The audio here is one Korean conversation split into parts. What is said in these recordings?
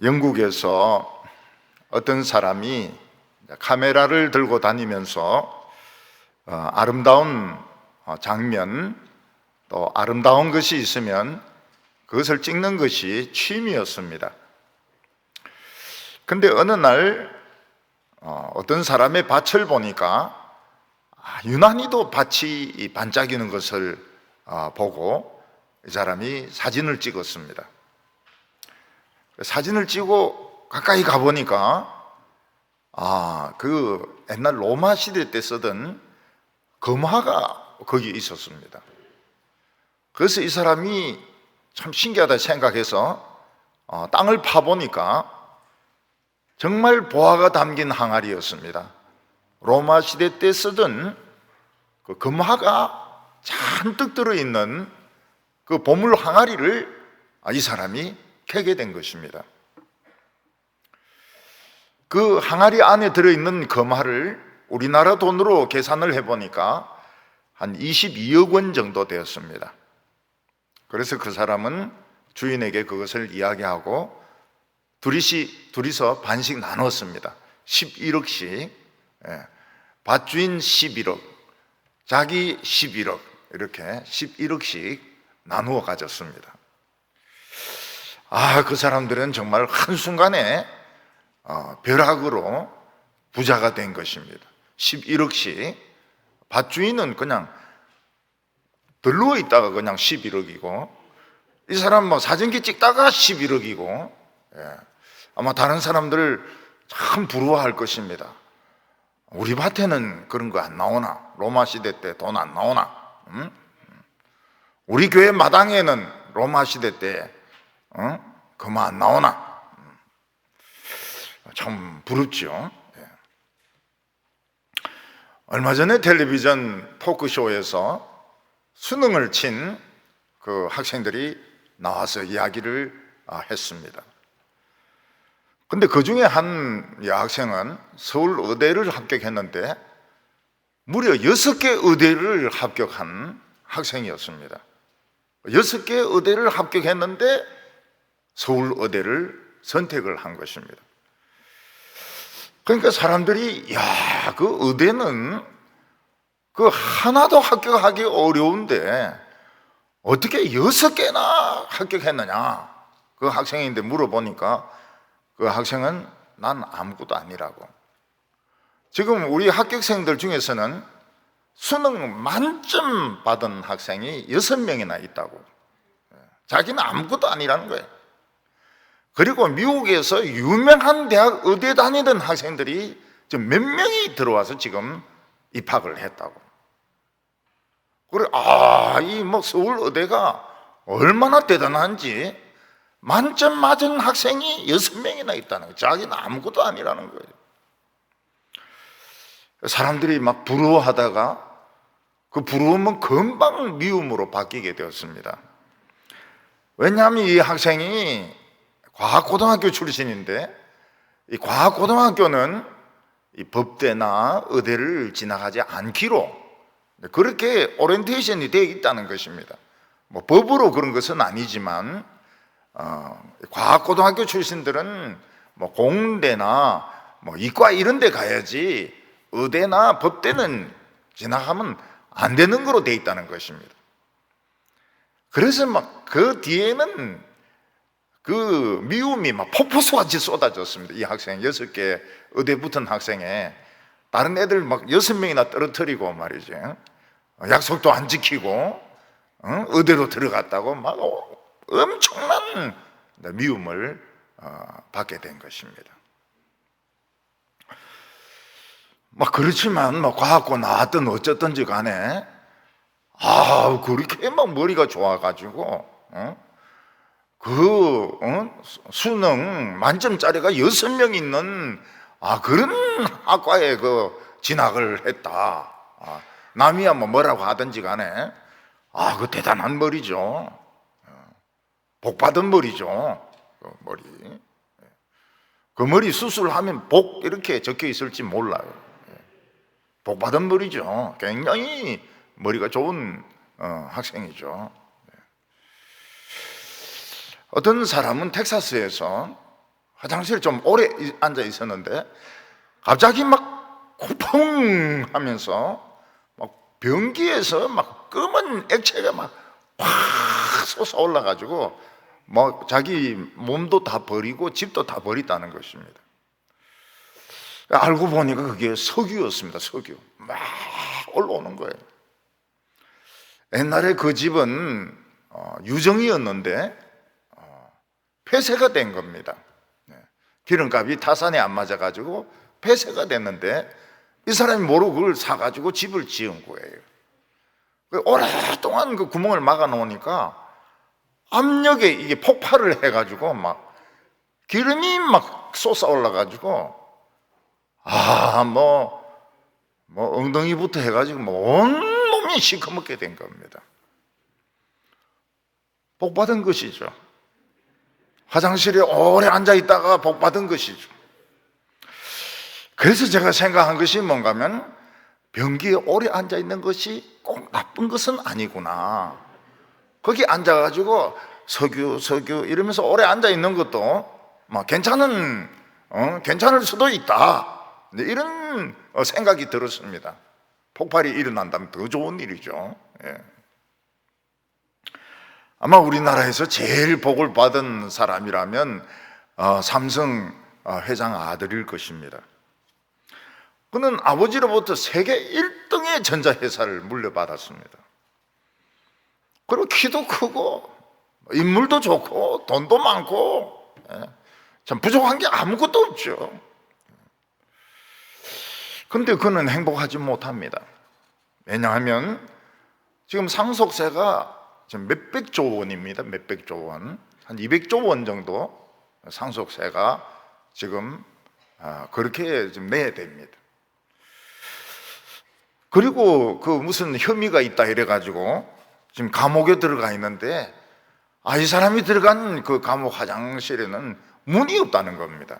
영국에서 어떤 사람이 카메라를 들고 다니면서 아름다운 장면, 또 아름다운 것이 있으면 그것을 찍는 것이 취미였습니다. 근데 어느 날 어떤 사람의 밭을 보니까 유난히도 밭이 반짝이는 것을 보고 이 사람이 사진을 찍었습니다. 사진을 찍고 가까이 가보니까 그 옛날 로마 시대 때 쓰던 금화가 거기 있었습니다. 그래서 이 사람이 참 신기하다 생각해서 땅을 파보니까 정말 보화가 담긴 항아리였습니다. 로마 시대 때 쓰던 그 금화가 잔뜩 들어있는 그 보물 항아리를 이 사람이 캐게 된 것입니다. 그 항아리 안에 들어있는 금화를 우리나라 돈으로 계산을 해보니까 한 22억 원 정도 되었습니다. 그래서 그 사람은 주인에게 그것을 이야기하고 둘이서 반씩 나눴습니다. 11억씩. 밭주인 11억, 자기 11억, 이렇게 11억씩 나누어 가졌습니다. 그 사람들은 정말 한순간에 벼락으로 부자가 된 것입니다. 11억씩. 밭주인은 그냥 들누워 있다가 그냥 11억이고, 이 사람 사진기 찍다가 11억이고, 아마 다른 사람들 참 부러워할 것입니다. 우리 밭에는 그런 거 안 나오나? 로마 시대 때 돈 안 나오나? 우리 교회 마당에는 로마 시대 때 금화 안 나오나? 참 부럽죠. 얼마 전에 텔레비전 토크쇼에서 수능을 친 그 학생들이 나와서 이야기를 했습니다. 근데 그 중에 한 여학생은 서울 의대를 합격했는데 무려 6개 의대를 합격한 학생이었습니다. 6개 의대를 합격했는데 서울 의대를 선택을 한 것입니다. 그러니까 사람들이 그 의대는 그 하나도 합격하기 어려운데 어떻게 6개나 합격했느냐? 그 학생인데 물어보니까 그 학생은 난 아무것도 아니라고. 지금 우리 합격생들 중에서는 수능 만점 받은 학생이 6명이나 있다고. 자기는 아무것도 아니라는 거예요. 그리고 미국에서 유명한 대학 의대 다니던 학생들이 지금 몇 명이 들어와서 지금 입학을 했다고. 그래, 이 서울 의대가 얼마나 대단한지 만점 맞은 학생이 6명이나 있다는 거예요. 자기는 아무것도 아니라는 거예요. 사람들이 막 부러워하다가 그 부러움은 금방 미움으로 바뀌게 되었습니다. 왜냐하면 이 학생이 과학고등학교 출신인데 이 과학고등학교는 이 법대나 의대를 지나가지 않기로 그렇게 오리엔테이션이 되어 있다는 것입니다. 법으로 그런 것은 아니지만 과학고등학교 출신들은 공대나 이과 이런 데 가야지 의대나 법대는 지나가면 안 되는 거로 되어 있다는 것입니다. 그래서 그 뒤에는 그 미움이 폭포수같이 쏟아졌습니다. 이 학생 6개 의대 붙은 학생에 다른 애들 6명이나 떨어뜨리고 말이죠. 약속도 안 지키고 의대로 들어갔다고 엄청난 미움을 받게 된 것입니다. 그렇지만 과학고 나왔든 어쨌든지 간에 그렇게 머리가 좋아가지고 수능 만점짜리가 6명 있는 그런 학과에 진학을 했다. 남이야 뭐라고 하든지 간에 그 대단한 머리죠. 복 받은 머리죠. 그 머리. 그 머리 수술하면 복 이렇게 적혀 있을지 몰라요. 복 받은 머리죠. 굉장히 머리가 좋은 학생이죠. 어떤 사람은 텍사스에서 화장실에 좀 오래 앉아 있었는데 갑자기 막 코펑 하면서 막 변기에서 막 검은 액체가 막 확 솟아올라가지고 뭐 자기 몸도 다 버리고 집도 다 버렸다는 것입니다. 알고 보니까 그게 석유였습니다. 석유 막 올라오는 거예요. 옛날에 그 집은 유정이었는데 폐쇄가 된 겁니다. 기름값이 타산에 안 맞아가지고 폐쇄가 됐는데 이 사람이 모르고 그걸 사가지고 집을 지은 거예요. 오랫동안 그 구멍을 막아 놓으니까 압력에 이게 폭발을 해가지고 막 기름이 막 솟아 올라가지고 뭐 엉덩이부터 해가지고 뭐 온몸이 시커멓게 된 겁니다. 복 받은 것이죠. 화장실에 오래 앉아 있다가 복 받은 것이죠. 그래서 제가 생각한 것이 뭔가 하면 변기에 오래 앉아 있는 것이 꼭 나쁜 것은 아니구나. 거기 앉아가지고 석유 이러면서 오래 앉아 있는 것도 뭐 괜찮을 수도 있다. 이런 생각이 들었습니다. 폭발이 일어난다면 더 좋은 일이죠. 예. 아마 우리나라에서 제일 복을 받은 사람이라면 삼성 회장 아들일 것입니다. 그는 아버지로부터 세계 1등의 전자회사를 물려받았습니다. 그리고 키도 크고 인물도 좋고 돈도 많고 참 부족한 게 아무것도 없죠. 그런데 그는 행복하지 못합니다. 왜냐하면 지금 상속세가 지금 몇백조 원입니다. 몇백조 원, 한 200조 원 정도 상속세가 지금 그렇게 좀 내야 됩니다. 그리고 그 무슨 혐의가 있다 이래가지고 지금 감옥에 들어가 있는데 이 사람이 들어간 그 감옥 화장실에는 문이 없다는 겁니다.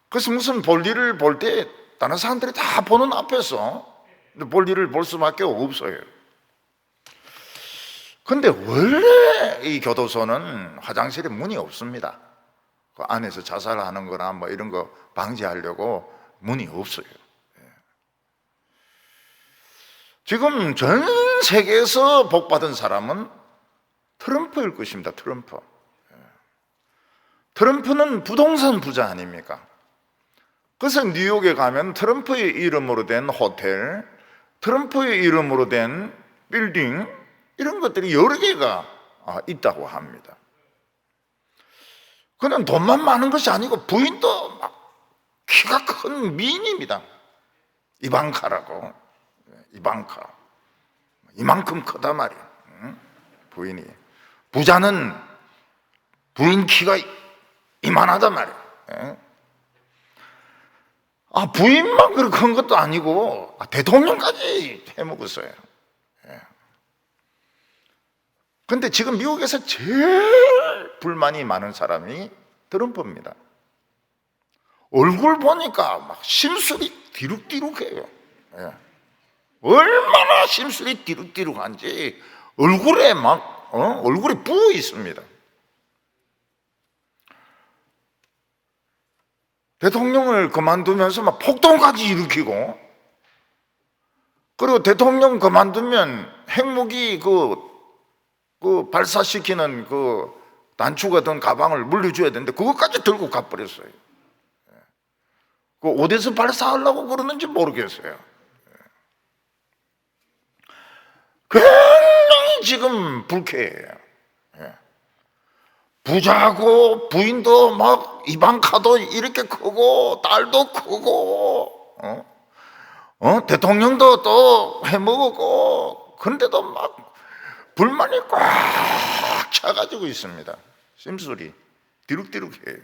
그래서 무슨 볼일을 볼 때 다른 사람들이 다 보는 앞에서 볼일을 볼 수밖에 없어요. 근데 원래 이 교도소는 화장실에 문이 없습니다. 그 안에서 자살하는 거나 뭐 이런 거 방지하려고 문이 없어요. 지금 전 세계에서 복받은 사람은 트럼프일 것입니다. 트럼프. 트럼프는 부동산 부자 아닙니까? 그래서 뉴욕에 가면 트럼프의 이름으로 된 호텔, 트럼프의 이름으로 된 빌딩 이런 것들이 여러 개가 있다고 합니다. 그냥 돈만 많은 것이 아니고 부인도 막 키가 큰 미인입니다. 이방카라고. 이방카 이만큼 크다 말이야. 부인이. 부자는 부인 키가 이만하단 말이야. 부인만 그렇게 큰 것도 아니고 대통령까지 해먹었어요. 그런데 지금 미국에서 제일 불만이 많은 사람이 트럼프입니다. 얼굴 보니까 막 심술이 디룩디룩해요. 얼마나 심술이 디룩디룩한지 얼굴에 막 얼굴이 부어 있습니다. 대통령을 그만두면서 막 폭동까지 일으키고, 그리고 대통령 그만두면 핵무기 그 발사시키는 그 단추 같은 가방을 물려줘야 되는데 그것까지 들고 가버렸어요. 그 어디서 발사하려고 그러는지 모르겠어요. 굉장히 지금 불쾌해요. 부자고 부인도 막 이방카도 이렇게 크고 딸도 크고 대통령도 또 해먹었고, 그런데도 막 불만이 꽉 차가지고 있습니다. 심술이 디룩디룩해요.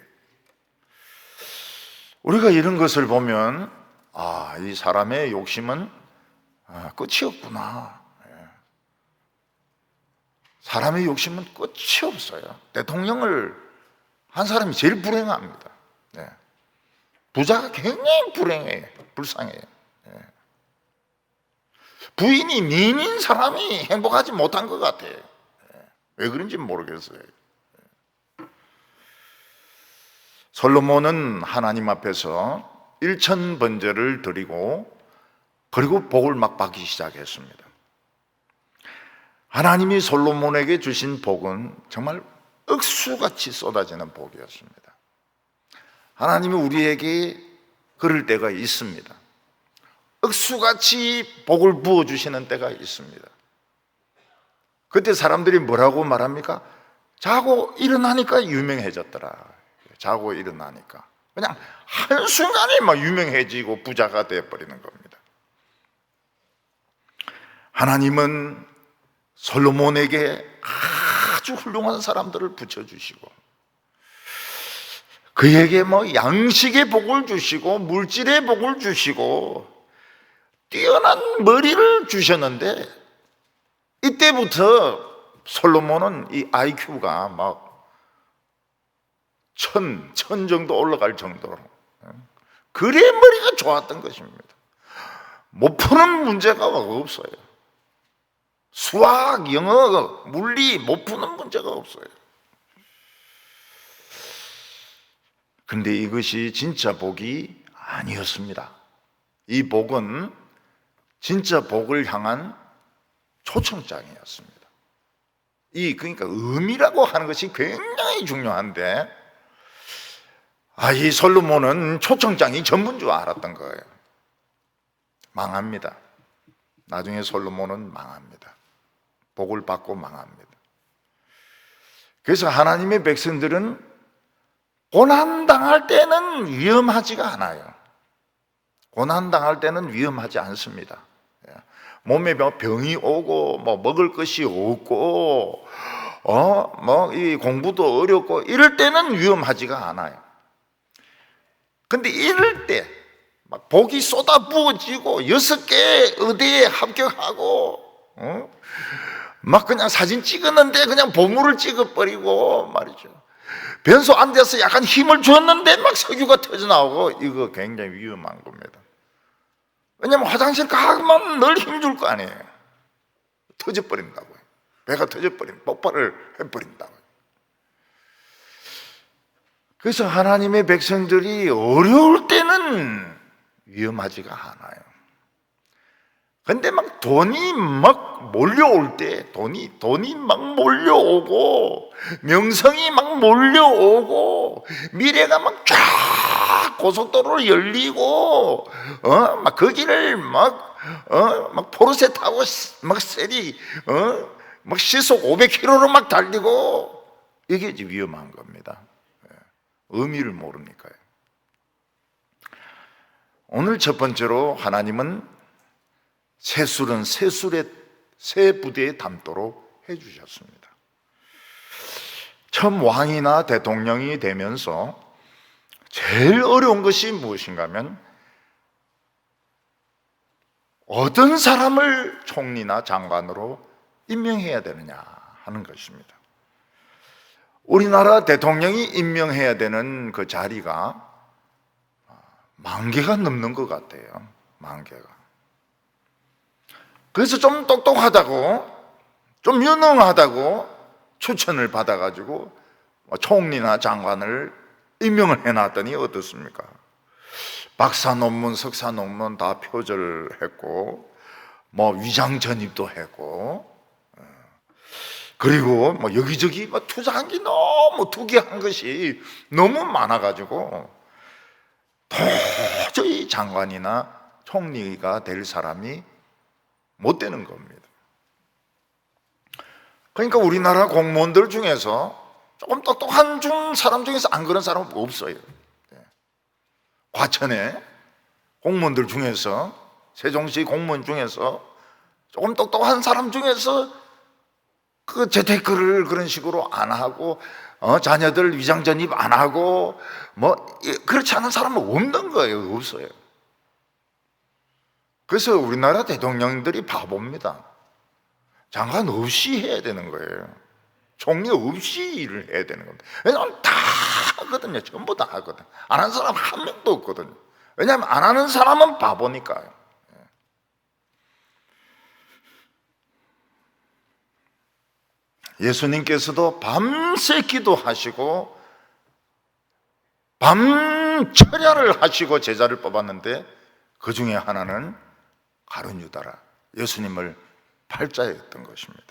우리가 이런 것을 보면 이 사람의 욕심은 끝이 없구나. 사람의 욕심은 끝이 없어요. 대통령을 한 사람이 제일 불행합니다. 부자가 굉장히 불행해요. 불쌍해요. 부인이 미인인 사람이 행복하지 못한 것 같아요. 왜 그런지 모르겠어요. 솔로몬은 하나님 앞에서 일천번제를 드리고 그리고 복을 막 받기 시작했습니다. 하나님이 솔로몬에게 주신 복은 정말 억수같이 쏟아지는 복이었습니다. 하나님이 우리에게 그럴 때가 있습니다. 억수같이 복을 부어주시는 때가 있습니다. 그때 사람들이 뭐라고 말합니까? 자고 일어나니까 유명해졌더라. 자고 일어나니까 그냥 한순간에 막 유명해지고 부자가 되어버리는 겁니다. 하나님은 솔로몬에게 아주 훌륭한 사람들을 붙여주시고 그에게 뭐 양식의 복을 주시고 물질의 복을 주시고 뛰어난 머리를 주셨는데 이때부터 솔로몬은 이 IQ가 막 천 정도 올라갈 정도로 그래 머리가 좋았던 것입니다. 못 푸는 문제가 없어요. 수학, 영어, 물리 못 푸는 문제가 없어요. 그런데 이것이 진짜 복이 아니었습니다. 이 복은 진짜 복을 향한 초청장이었습니다. 그러니까 의미라고 하는 것이 굉장히 중요한데 이 솔로몬은 초청장이 전부인 줄 알았던 거예요. 망합니다. 나중에 솔로몬은 망합니다. 복을 받고 망합니다. 그래서 하나님의 백성들은 고난당할 때는 위험하지가 않아요. 고난당할 때는 위험하지 않습니다. 몸에 병이 오고 먹을 것이 없고 이 공부도 어렵고 이럴 때는 위험하지가 않아요. 근데 이럴 때 막 복이 쏟아 부어지고 6개 의대에 합격하고 막 그냥 사진 찍었는데 그냥 보물을 찍어버리고 말이죠. 변소 안 돼서 약간 힘을 줬는데 막 석유가 터져나오고 이거 굉장히 위험한 겁니다. 왜냐면 화장실 가면 늘 힘줄 거 아니에요. 터져버린다고요. 배가 터져버리면 폭발을 해버린다고요. 그래서 하나님의 백성들이 어려울 때는 위험하지가 않아요. 근데 막 돈이 막 몰려올 때, 돈이 막 몰려오고, 명성이 막 몰려오고, 미래가 막 쫙 고속도로로 열리고, 막 거기를 막 포르쉐 타고 막 막 시속 500km로 막 달리고, 이게 이제 위험한 겁니다. 의미를 모르니까요. 오늘 첫 번째로 하나님은 새술은 새 부대에 담도록 해주셨습니다. 처음 왕이나 대통령이 되면서 제일 어려운 것이 무엇인가 하면 어떤 사람을 총리나 장관으로 임명해야 되느냐 하는 것입니다. 우리나라 대통령이 임명해야 되는 그 자리가 10,000개가 넘는 것 같아요. 10,000개가. 그래서 좀 똑똑하다고, 좀 유능하다고 추천을 받아가지고 총리나 장관을 임명을 해놨더니 어떻습니까? 박사 논문, 석사 논문 다 표절했고, 위장 전입도 했고, 그리고 여기저기 투자한 게 너무 투기한 것이 너무 많아가지고 도저히 장관이나 총리가 될 사람이 못 되는 겁니다. 그러니까 우리나라 공무원들 중에서 조금 똑똑한 사람 중에서 안 그런 사람은 없어요. 과천에 공무원들 중에서, 세종시 공무원 중에서 조금 똑똑한 사람 중에서 그 재테크를 그런 식으로 안 하고 자녀들 위장 전입 안 하고 그렇지 않은 사람은 없는 거예요. 없어요. 그래서 우리나라 대통령들이 바보입니다. 장관 없이 해야 되는 거예요. 총리 없이 일을 해야 되는 겁니다. 왜냐하면 다 하거든요. 전부 다 하거든요. 안 하는 사람 한 명도 없거든요. 왜냐하면 안 하는 사람은 바보니까요. 예수님께서도 밤새 기도하시고 밤철야를 하시고 제자를 뽑았는데 그 중에 하나는 가룟 유다라, 예수님을 팔자였던 것입니다.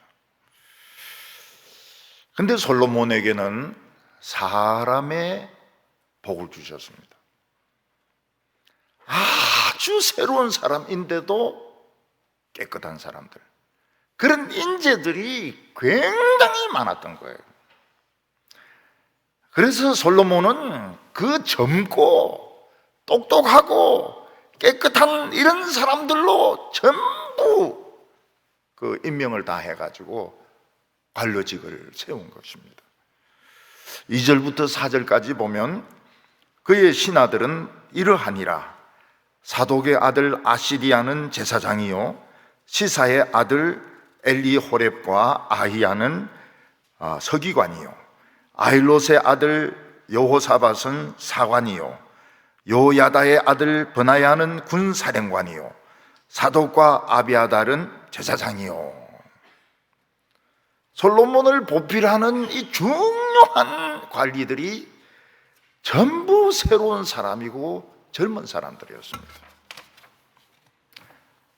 근데 솔로몬에게는 사람의 복을 주셨습니다. 아주 새로운 사람인데도 깨끗한 사람들, 그런 인재들이 굉장히 많았던 거예요. 그래서 솔로몬은 그 젊고 똑똑하고 깨끗한 이런 사람들로 전부 그 임명을 다 해가지고 관료직을 세운 것입니다. 2절부터 4절까지 보면 그의 신하들은 이러하니라. 사독의 아들 아시리아는 제사장이요, 시사의 아들 엘리호렙과 아히야는 서기관이요, 아일롯의 아들 여호사밧은 사관이요, 요야다의 아들 버나야는 군사령관이요, 사독과 아비아달은 제사장이요. 솔로몬을 보필하는 이 중요한 관리들이 전부 새로운 사람이고 젊은 사람들이었습니다.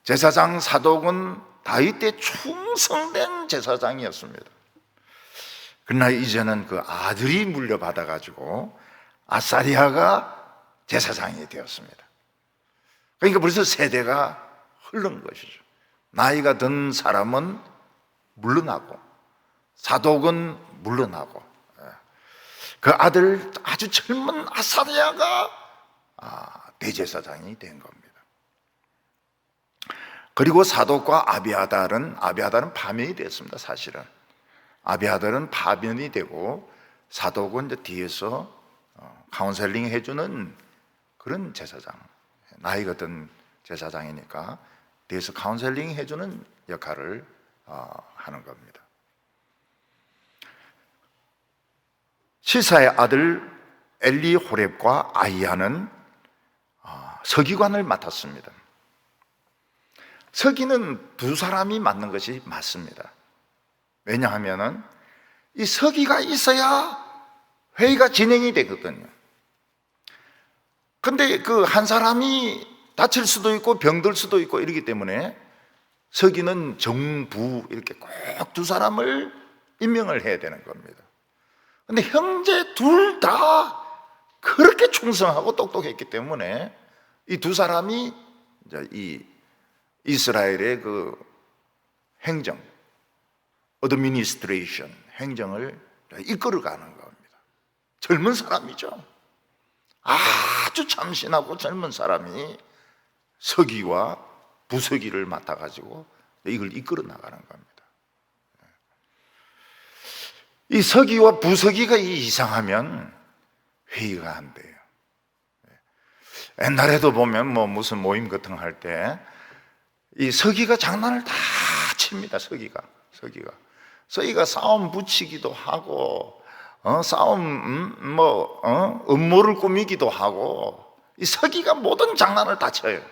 제사장 사독은 다윗 때 충성된 제사장이었습니다. 그러나 이제는 그 아들이 물려받아가지고 아사리아가 제사장이 되었습니다. 그러니까 벌써 세대가 흐른 것이죠. 나이가 든 사람은 물러나고 사독은 물러나고, 그 아들 아주 젊은 아사리아가 대제사장이 된 겁니다. 그리고 사독과 아비아달은 파면이 됐습니다. 사실은 아비아달은 파면이 되고 사독은 이제 뒤에서 카운셀링 해주는 그런 제사장, 나이가 든 제사장이니까 뒤에서 카운셀링 해주는 역할을 하는 겁니다. 시사의 아들 엘리호렙과 아히야는 서기관을 맡았습니다. 서기는 두 사람이 맡는 것이 맞습니다. 왜냐하면 이 서기가 있어야 회의가 진행이 되거든요. 근데 그 한 사람이 다칠 수도 있고 병들 수도 있고 이러기 때문에 서기는 정부 이렇게 꼭 두 사람을 임명을 해야 되는 겁니다. 근데 형제 둘 다 그렇게 충성하고 똑똑했기 때문에 이 두 사람이 이제 이 이스라엘의 그 행정, 어드미니스트레이션, 행정을 이끌어가는 겁니다. 젊은 사람이죠. 아주 참신하고 젊은 사람이 서기와 부서기를 맡아가지고 이걸 이끌어 나가는 겁니다. 이 서기와 부서기가 이상하면 회의가 안 돼요. 옛날에도 보면 뭐 무슨 모임 같은 거 할 때 이 서기가 장난을 다 칩니다. 서기가 싸움 붙이기도 하고, 음모를 꾸미기도 하고, 이 서기가 모든 장난을 다 쳐요.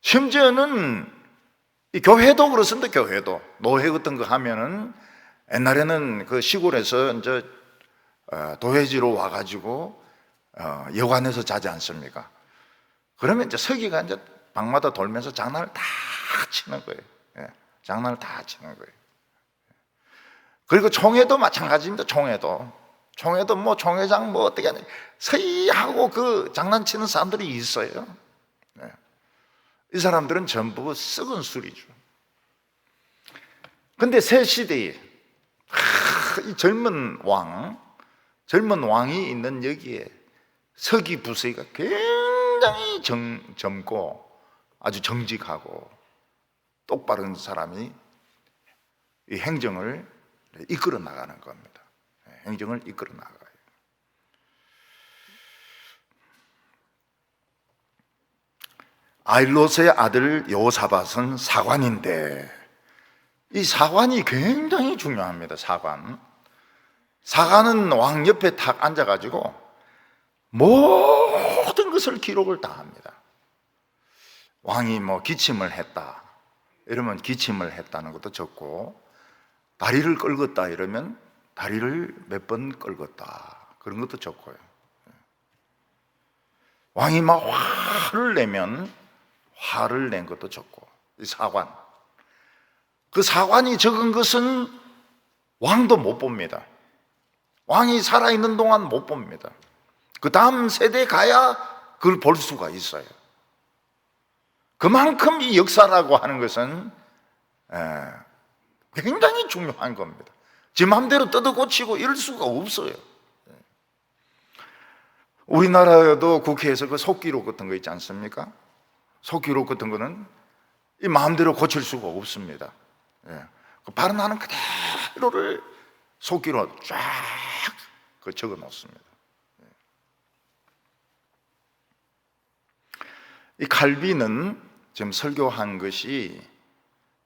심지어는 이 교회도 그렇습니다. 교회도 노회 같은 거 하면은 옛날에는 그 시골에서 이제 도회지로 와가지고 여관에서 자지 않습니까? 그러면 이제 서기가 이제 방마다 돌면서 장난을 다 치는 거예요. 장난을 다 치는 거예요. 그리고 총회도 마찬가지입니다. 총회도 뭐 총회장 뭐 어떻게 하냐 서희하고 그 장난치는 사람들이 있어요. 이 사람들은 전부 썩은 술이죠. 근데 새 시대에 이 젊은 왕이 있는 여기에 서기 부서기가 굉장히 젊고 아주 정직하고 똑바른 사람이 이 행정을 이끌어 나가는 겁니다. 행정을 이끌어 나가요. 아일롯의 아들 여호사밧은 사관인데, 이 사관이 굉장히 중요합니다. 사관은 왕 옆에 탁 앉아가지고 모든 것을 기록을 다 합니다. 왕이 뭐 기침을 했다 이러면 기침을 했다는 것도 적고, 다리를 긁었다 이러면 다리를 몇 번 긁었다 그런 것도 좋고요. 왕이 막 화를 내면 화를 낸 것도 좋고, 이 사관. 그 사관이 적은 것은 왕도 못 봅니다. 왕이 살아있는 동안 못 봅니다. 그 다음 세대 가야 그걸 볼 수가 있어요. 그만큼 이 역사라고 하는 것은 굉장히 중요한 겁니다. 지 마음대로 뜯어고치고 이럴 수가 없어요. 우리나라에도 국회에서 그 속기록 같은 거 있지 않습니까? 속기록 같은 거는 이 마음대로 고칠 수가 없습니다. 그 발언하는 그대로를 속기로 쫙 적어 놓습니다. 이 칼빈은 지금 설교한 것이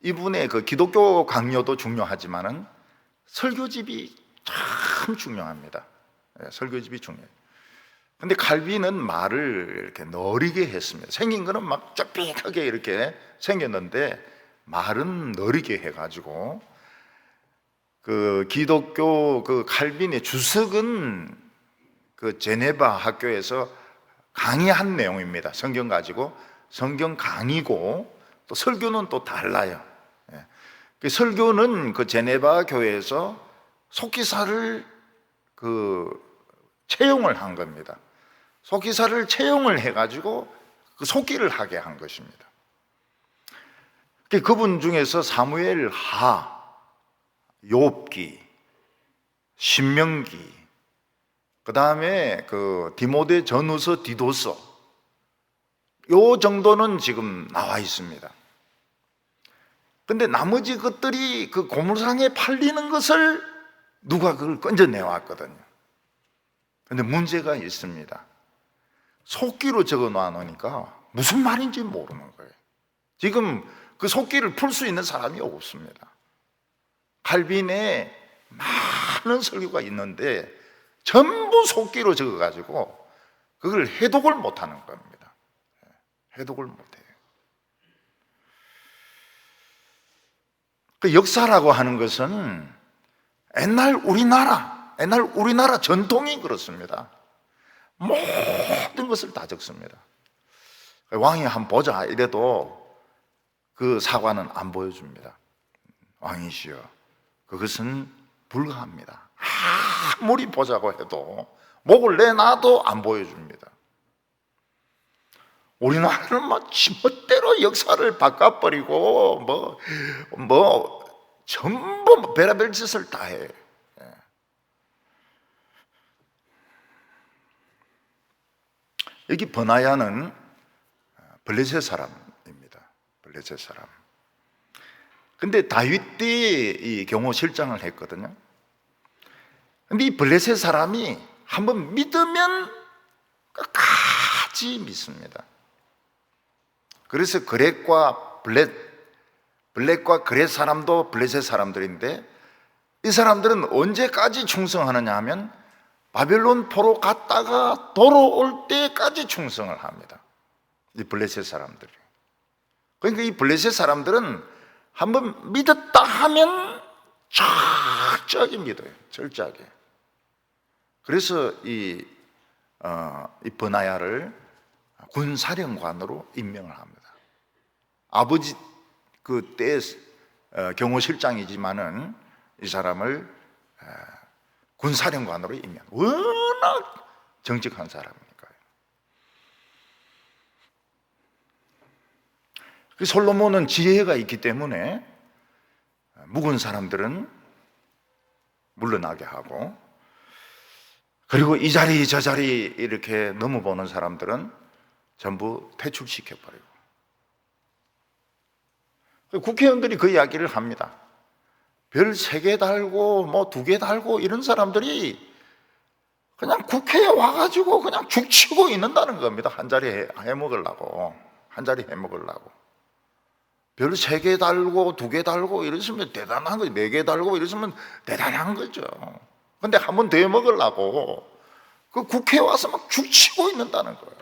이분의 그 기독교 강요도 중요하지만은 설교집이 참 중요합니다. 설교집이 중요해요. 근데 칼빈은 말을 이렇게 너리게 했습니다. 생긴 거는 막 쫙삐하게 이렇게 생겼는데 말은 너리게 해가지고 그 기독교 그 칼빈의 주석은 그 제네바 학교에서 강의한 내용입니다. 성경 가지고 성경 강의고 또 설교는 또 달라요. 그 설교는 그 제네바 교회에서 속기사를 채용을 한 겁니다. 속기사를 채용을 해가지고 그 속기를 하게 한 것입니다. 그분 중에서 사무엘 하, 욥기, 신명기, 그 다음에 그 디모데 전후서, 디도서, 요 정도는 지금 나와 있습니다. 근데 나머지 것들이 그 고물상에 팔리는 것을 누가 그걸 건져내 왔거든요. 근데 문제가 있습니다. 속기로 적어 놔놓으니까 무슨 말인지 모르는 거예요. 지금 그 속기를 풀 수 있는 사람이 없습니다. 칼빈의 많은 설교가 있는데 전부 속기로 적어가지고 그걸 해독을 못하는 겁니다. 해독을 못해요. 그 역사라고 하는 것은 옛날 우리나라 전통이 그렇습니다. 모든 것을 다 적습니다. 왕이 한번 보자 이래도 그 사과는 안 보여줍니다. 왕이시여, 그것은 불가합니다. 아무리 보자고 해도 목을 내놔도 안 보여줍니다. 우리나라는 막 지멋대로 역사를 바꿔버리고 전부 별의별 짓을 다 해. 여기 버나야는 블레셋 사람입니다. 블레셋 사람. 근데 다윗 때 이 경호 실장을 했거든요. 근데 이 블레셋 사람이 한번 믿으면 끝까지 믿습니다. 그래서 블랙과 그렛 사람도 블레셋 사람들인데 이 사람들은 언제까지 충성하느냐 하면 바벨론 포로 갔다가 돌아올 때까지 충성을 합니다. 이 블레셋 사람들이. 그러니까 이 블레셋 사람들은 한번 믿었다 하면 철저하게 믿어요. 철저하게. 그래서 이 버나야를 군사령관으로 임명을 합니다. 아버지 그때 경호실장이지만은 이 사람을 군사령관으로 임명. 워낙 정직한 사람이니까요. 솔로몬은 지혜가 있기 때문에 묵은 사람들은 물러나게 하고, 그리고 이 자리 저 자리 이렇게 넘어보는 사람들은 전부 퇴출시켜버리고. 국회의원들이 그 이야기를 합니다. 별 3개 달고 2개 달고 이런 사람들이 그냥 국회에 와가지고 그냥 죽치고 있는다는 겁니다. 한 자리 해먹으려고. 별 3개 달고 2개 달고 이러시면 대단한 거죠. 4개 달고 이러시면 대단한 거죠. 근데 한 번 더 해먹으려고 그 국회에 와서 막 죽치고 있는다는 거예요.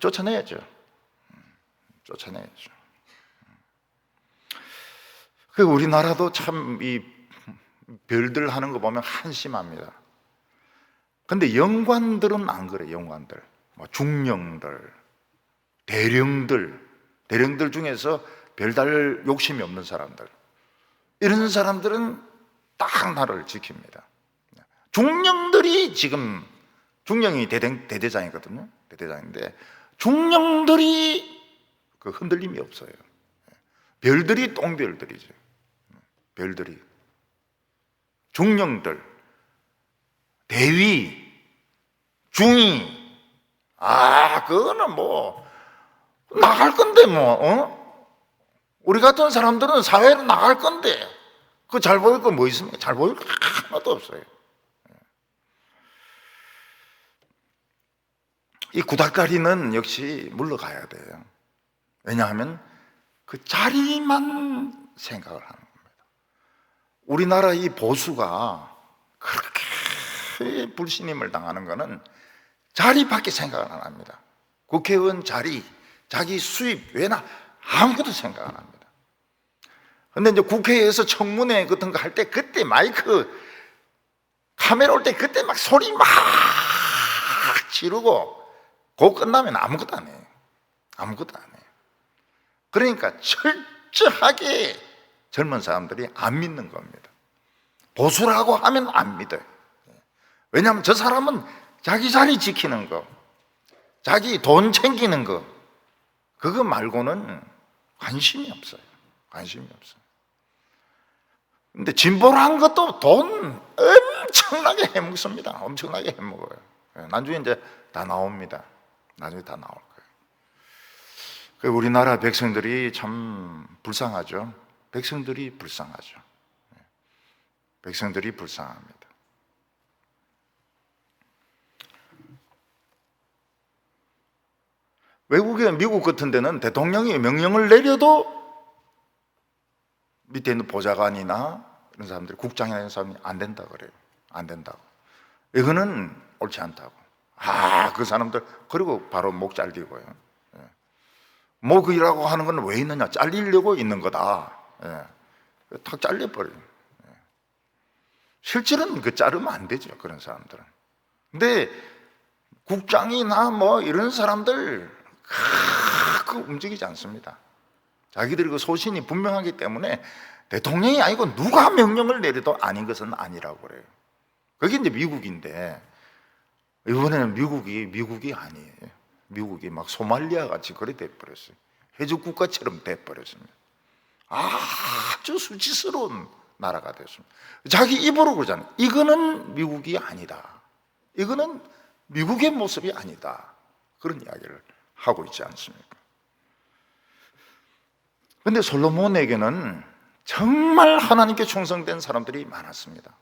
쫓아내야죠. 그 우리나라도 참 이 별들 하는 거 보면 한심합니다. 근데 영관들은 안 그래. 영관들, 뭐 중령들, 대령들 중에서 별달 욕심이 없는 사람들, 이런 사람들은 딱 나를 지킵니다. 중령들이 지금, 중령이 대대장이거든요. 대대장인데 중령들이 그 흔들림이 없어요. 별들이 똥별들이죠. 별들이. 중령들, 대위, 중위, 그거는 뭐 나갈 건데 우리 같은 사람들은 사회로 나갈 건데 그 잘 보일 거 뭐 있습니까? 잘 보일 거 하나도 없어요. 이 구닥다리는 역시 물러가야 돼요. 왜냐하면 그 자리만 생각을 하는 겁니다. 우리나라 이 보수가 그렇게 불신임을 당하는 것은 자리밖에 생각을 안 합니다. 국회의원 자리, 자기 수입 외나 아무것도 생각 안 합니다. 근데 이제 국회에서 청문회 같은 거 할 때 그때 마이크 카메라 올 때 그때 막 소리 막 지르고 그거 끝나면 아무것도 안 해요. 아무것도 안 해요. 그러니까 철저하게 젊은 사람들이 안 믿는 겁니다. 보수라고 하면 안 믿어요. 왜냐하면 저 사람은 자기 자리 지키는 거, 자기 돈 챙기는 거, 그거 말고는 관심이 없어요. 관심이 없어요. 근데 진보란 것도 돈 엄청나게 해먹습니다. 엄청나게 해먹어요. 나중에 이제 다 나옵니다. 나중에 다 나올 거예요. 우리나라 백성들이 참 불쌍하죠. 백성들이 불쌍하죠. 백성들이 불쌍합니다. 외국에, 미국 같은 데는 대통령이 명령을 내려도 밑에 있는 보좌관이나 이런 사람들이, 국장이나 이런 사람이 안 된다 그래요. 안 된다고. 이거는 옳지 않다고. 그 사람들, 그리고 바로 목 잘리고요. 목이라고 하는 건 왜 있느냐? 잘리려고 있는 거다. 탁 잘려버려요. 실제로는 그 자르면 안 되죠, 그런 사람들은. 근데 국장이나 뭐 이런 사람들 움직이지 않습니다. 자기들이 그 소신이 분명하기 때문에 대통령이 아니고 누가 명령을 내려도 아닌 것은 아니라고 그래요. 그게 이제 미국인데, 이번에는 미국이 아니에요. 미국이 막 소말리아 같이 그래 돼버렸어요. 해적 국가처럼 돼버렸습니다. 아주 수치스러운 나라가 됐습니다. 자기 입으로 그러잖아요. 이거는 미국이 아니다. 이거는 미국의 모습이 아니다. 그런 이야기를 하고 있지 않습니까? 그런데 솔로몬에게는 정말 하나님께 충성된 사람들이 많았습니다.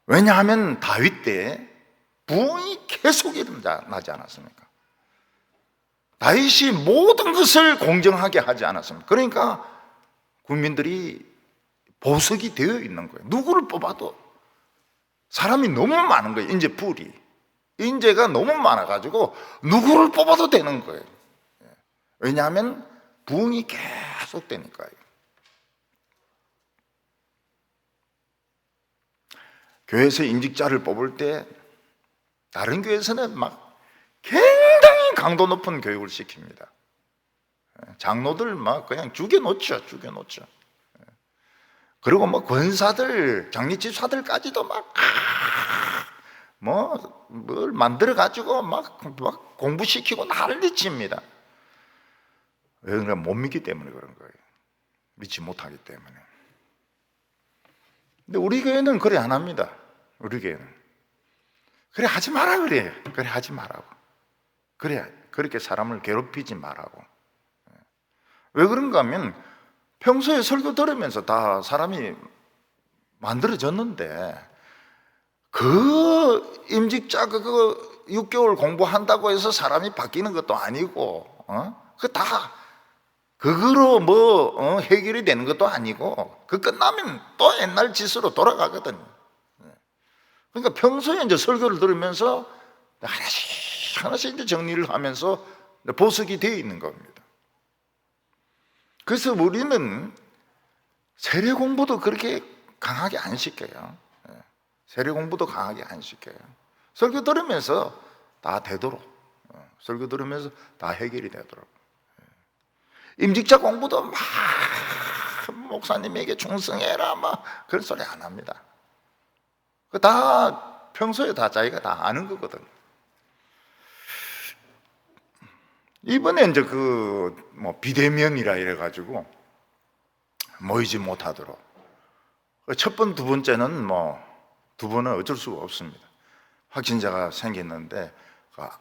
왜냐하면 다윗 때 부흥이 계속 일어나지 않았습니까? 다윗이 모든 것을 공정하게 하지 않았습니까? 그러니까 국민들이 보석이 되어 있는 거예요. 누구를 뽑아도 사람이 너무 많은 거예요. 인재가 너무 많아가지고 누구를 뽑아도 되는 거예요. 왜냐하면 부흥이 계속 되니까요. 교회에서 임직자를 뽑을 때 다른 교회에서는 막 굉장히 강도 높은 교육을 시킵니다. 장로들 막 그냥 죽여놓죠. 그리고 뭐 권사들, 장례집사들까지도 뭘 만들어가지고 막 공부시키고 난리칩니다. 왜 그런가? 못 믿기 때문에 그런 거예요. 믿지 못하기 때문에. 근데 우리 교회는 그래 안 합니다. 우리 교회는 그래 하지 마라 그래요. 그래 하지 말라고. 그래 그렇게 사람을 괴롭히지 말라고. 왜 그런가 하면 평소에 설교 들으면서 다 사람이 만들어졌는데 그 임직자 그거 6개월 공부한다고 해서 사람이 바뀌는 것도 아니고 그 다 그거로 해결이 되는 것도 아니고 그 끝나면 또 옛날 짓으로 돌아가거든. 그러니까 평소에 이제 설교를 들으면서 하나씩 이제 정리를 하면서 보석이 되어 있는 겁니다. 그래서 우리는 세례 공부도 그렇게 강하게 안 시켜요. 세례 공부도 강하게 안 시켜요. 설교 들으면서 다 되도록, 설교 들으면서 다 해결이 되도록. 임직자 공부도 막 목사님에게 충성해라 막 그런 소리 안 합니다. 그 다 평소에 다 자기가 다 아는 거거든요. 이번에 이제 비대면이라 이래가지고 모이지 못하도록. 첫 번, 두 번째는 두 번은 어쩔 수가 없습니다. 확진자가 생겼는데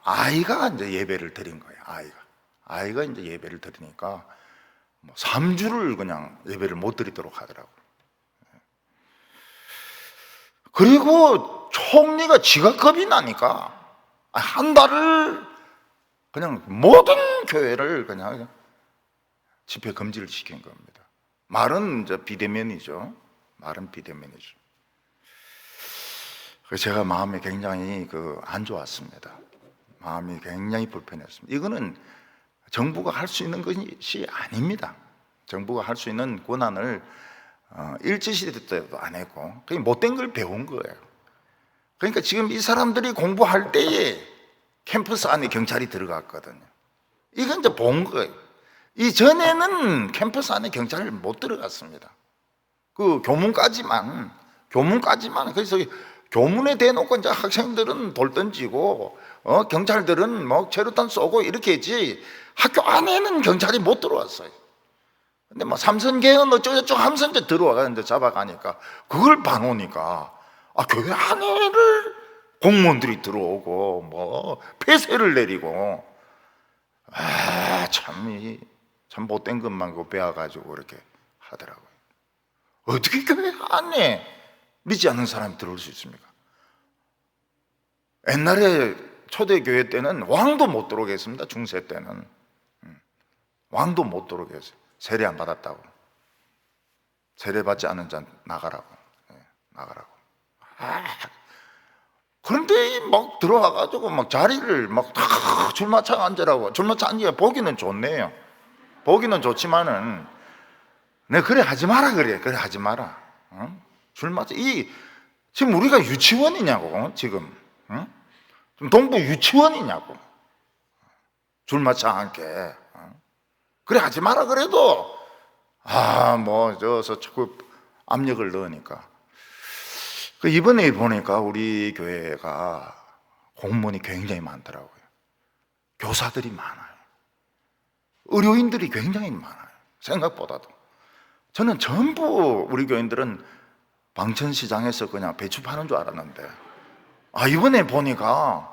아이가 이제 예배를 드린 거예요. 아이가 이제 예배를 드리니까 3주를 그냥 예배를 못 드리도록 하더라고요. 그리고 총리가 지가 겁이 나니까 한 달을 그냥 모든 교회를 그냥 집회 금지를 시킨 겁니다. 말은 이제 비대면이죠. 말은 비대면이죠. 제가 마음이 굉장히 안 좋았습니다. 마음이 굉장히 불편했습니다. 이거는 정부가 할 수 있는 것이 아닙니다. 정부가 할 수 있는 권한을 일제시대 때도 안 했고 그냥 못된 걸 배운 거예요. 그러니까 지금 이 사람들이 공부할 때에 캠퍼스 안에 경찰이 들어갔거든요. 이건 이제 본 거예요. 이전에는 캠퍼스 안에 경찰이 못 들어갔습니다. 교문까지만. 그래서 교문에 대놓고 이제 학생들은 돌 던지고, 경찰들은 체류탄 쏘고 이렇게 했지, 학교 안에는 경찰이 못 들어왔어요. 근데 삼선계은 어쩌고저쩌고 하면서 이제 들어와가는데 잡아가니까, 그걸 봐놓으니까, 교회 안에를 공무원들이 들어오고, 폐쇄를 내리고, 참 못된 것만 배워가지고 그렇게 하더라고요. 어떻게 교회 안에 믿지 않는 사람이 들어올 수 있습니까? 옛날에 초대교회 때는 왕도 못 들어오게 했습니다. 중세 때는 왕도 못 들어오게 했어요. 세례 안 받았다고. 세례 받지 않은 자 나가라고. 나가라고. 그런데 들어와가지고 자리를 줄마차 앉으라고. 줄마차 앉으면 보기는 좋네요. 보기는 좋지만은 그래 하지 마라 그래. 그래 하지 마라. 줄마차. 지금 우리가 유치원이냐고 지금. 지금 동부 유치원이냐고. 줄마차 앉게. 그래 하지 마라 그래도 자꾸 압력을 넣으니까. 이번에 보니까 우리 교회가 공무원이 굉장히 많더라고요. 교사들이 많아요. 의료인들이 굉장히 많아요. 생각보다도. 저는 전부 우리 교인들은 방천시장에서 그냥 배추 파는 줄 알았는데 이번에 보니까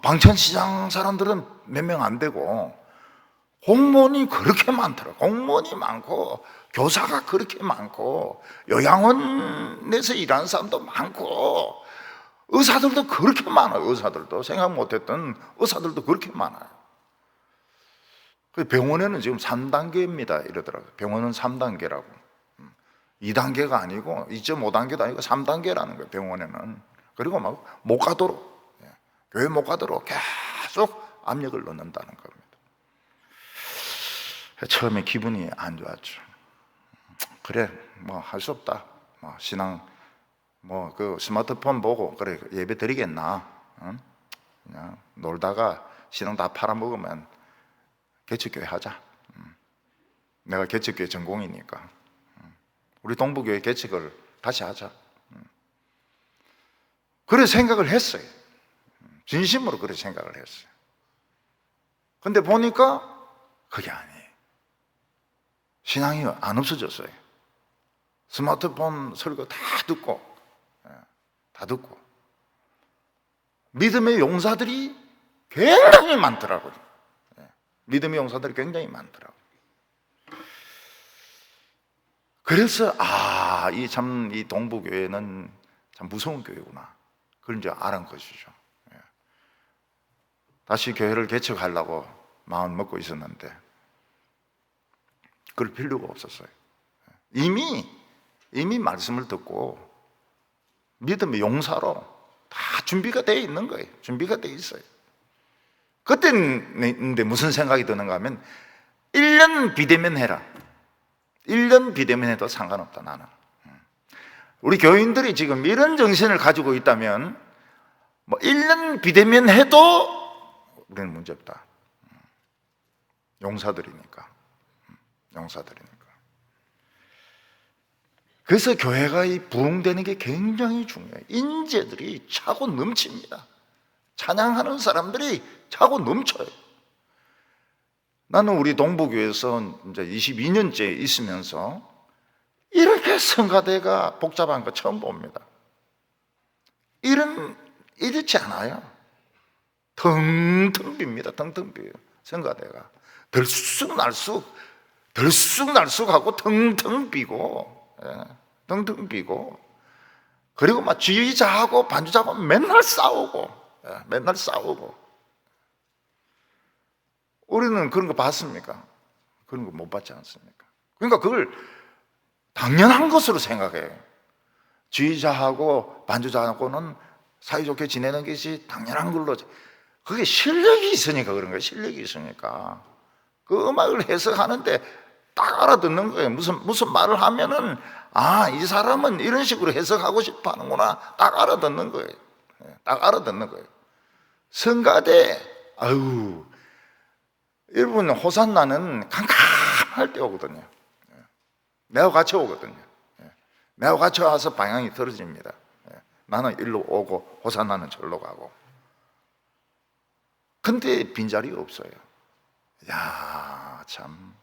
방천시장 사람들은 몇 명 안 되고 공무원이 그렇게 많더라고요. 공무원이 많고 교사가 그렇게 많고 요양원에서 일하는 사람도 많고 의사들도 그렇게 많아요. 의사들도 생각 못했던 의사들도 그렇게 많아요. 병원에는 지금 3단계입니다 이러더라고요. 병원은 3단계라고. 2단계가 아니고 2.5단계도 아니고 3단계라는 거예요. 병원에는. 그리고 못 가도록, 교회 못 가도록 계속 압력을 넣는다는 겁니다. 처음에 기분이 안 좋았죠. 그래 할 수 없다. 신앙 스마트폰 보고 그래 예배 드리겠나. 그냥 놀다가 신앙 다 팔아먹으면 개척교회 하자. 내가 개척교회 전공이니까 우리 동부교회 개척을 다시 하자. 그래 생각을 했어요. 진심으로 그래 생각을 했어요. 근데 보니까 그게 아니에요. 신앙이 안 없어졌어요. 스마트폰 설교 다 듣고 믿음의 용사들이 굉장히 많더라고요. 믿음의 용사들이 굉장히 많더라고요. 그래서 이 동부교회는 참 무서운 교회구나. 그런 줄 알은 것이죠. 다시 교회를 개척하려고 마음 먹고 있었는데 그럴 필요가 없었어요. 이미 말씀을 듣고 믿음의 용사로 다 준비가 되어 있는 거예요. 준비가 되어 있어요. 그때는 무슨 생각이 드는가 하면 1년 비대면 해라. 1년 비대면 해도 상관없다 나는. 우리 교인들이 지금 이런 정신을 가지고 있다면 뭐 1년 비대면 해도 우리는 문제 없다. 용사들이니까. 그래서 교회가 부흥되는 게 굉장히 중요해요. 인재들이 차고 넘칩니다. 찬양하는 사람들이 차고 넘쳐요. 나는 우리 동부교회에서 이제 22년째 있으면서 이렇게 성가대가 복잡한 거 처음 봅니다. 이렇지 않아요. 텅텅 빕니다. 텅텅 비요. 성가대가 들쑥날쑥 하고 텅텅 비고, 텅텅 비고, 그리고 막 지휘자하고 반주자하고 맨날 싸우고. 우리는 그런 거 봤습니까? 그런 거 못 봤지 않습니까? 그러니까 그걸 당연한 것으로 생각해요. 지휘자하고 반주자하고는 사이좋게 지내는 것이 당연한 걸로. 그게 실력이 있으니까 그런 거예요. 실력이 있으니까. 그 음악을 해석하는데 딱 알아듣는 거예요. 무슨 말을 하면은, 이 사람은 이런 식으로 해석하고 싶어 하는구나. 딱 알아듣는 거예요. 성가대, 여러분, 호산나는 캄캄할 때 오거든요. 내가 같이 오거든요. 내가 같이 와서 방향이 틀어집니다. 나는 일로 오고 호산나는 절로 가고. 근데 빈자리가 없어요. 야, 참,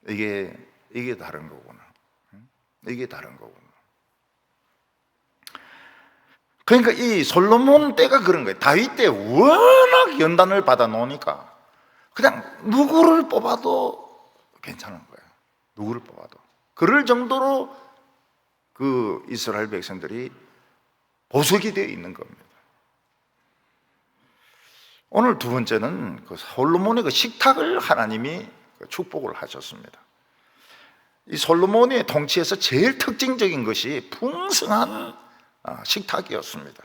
이게 다른 거구나. 이게 다른 거구나. 그러니까 이 솔로몬 때가 그런 거예요. 다윗 때 워낙 연단을 받아 놓으니까 그냥 누구를 뽑아도 괜찮은 거예요. 누구를 뽑아도. 그럴 정도로 그 이스라엘 백성들이 보석이 되어 있는 겁니다. 오늘 두 번째는 그 솔로몬의 그 식탁을 하나님이 축복을 하셨습니다. 이 솔로몬의 통치에서 제일 특징적인 것이 풍성한 식탁이었습니다.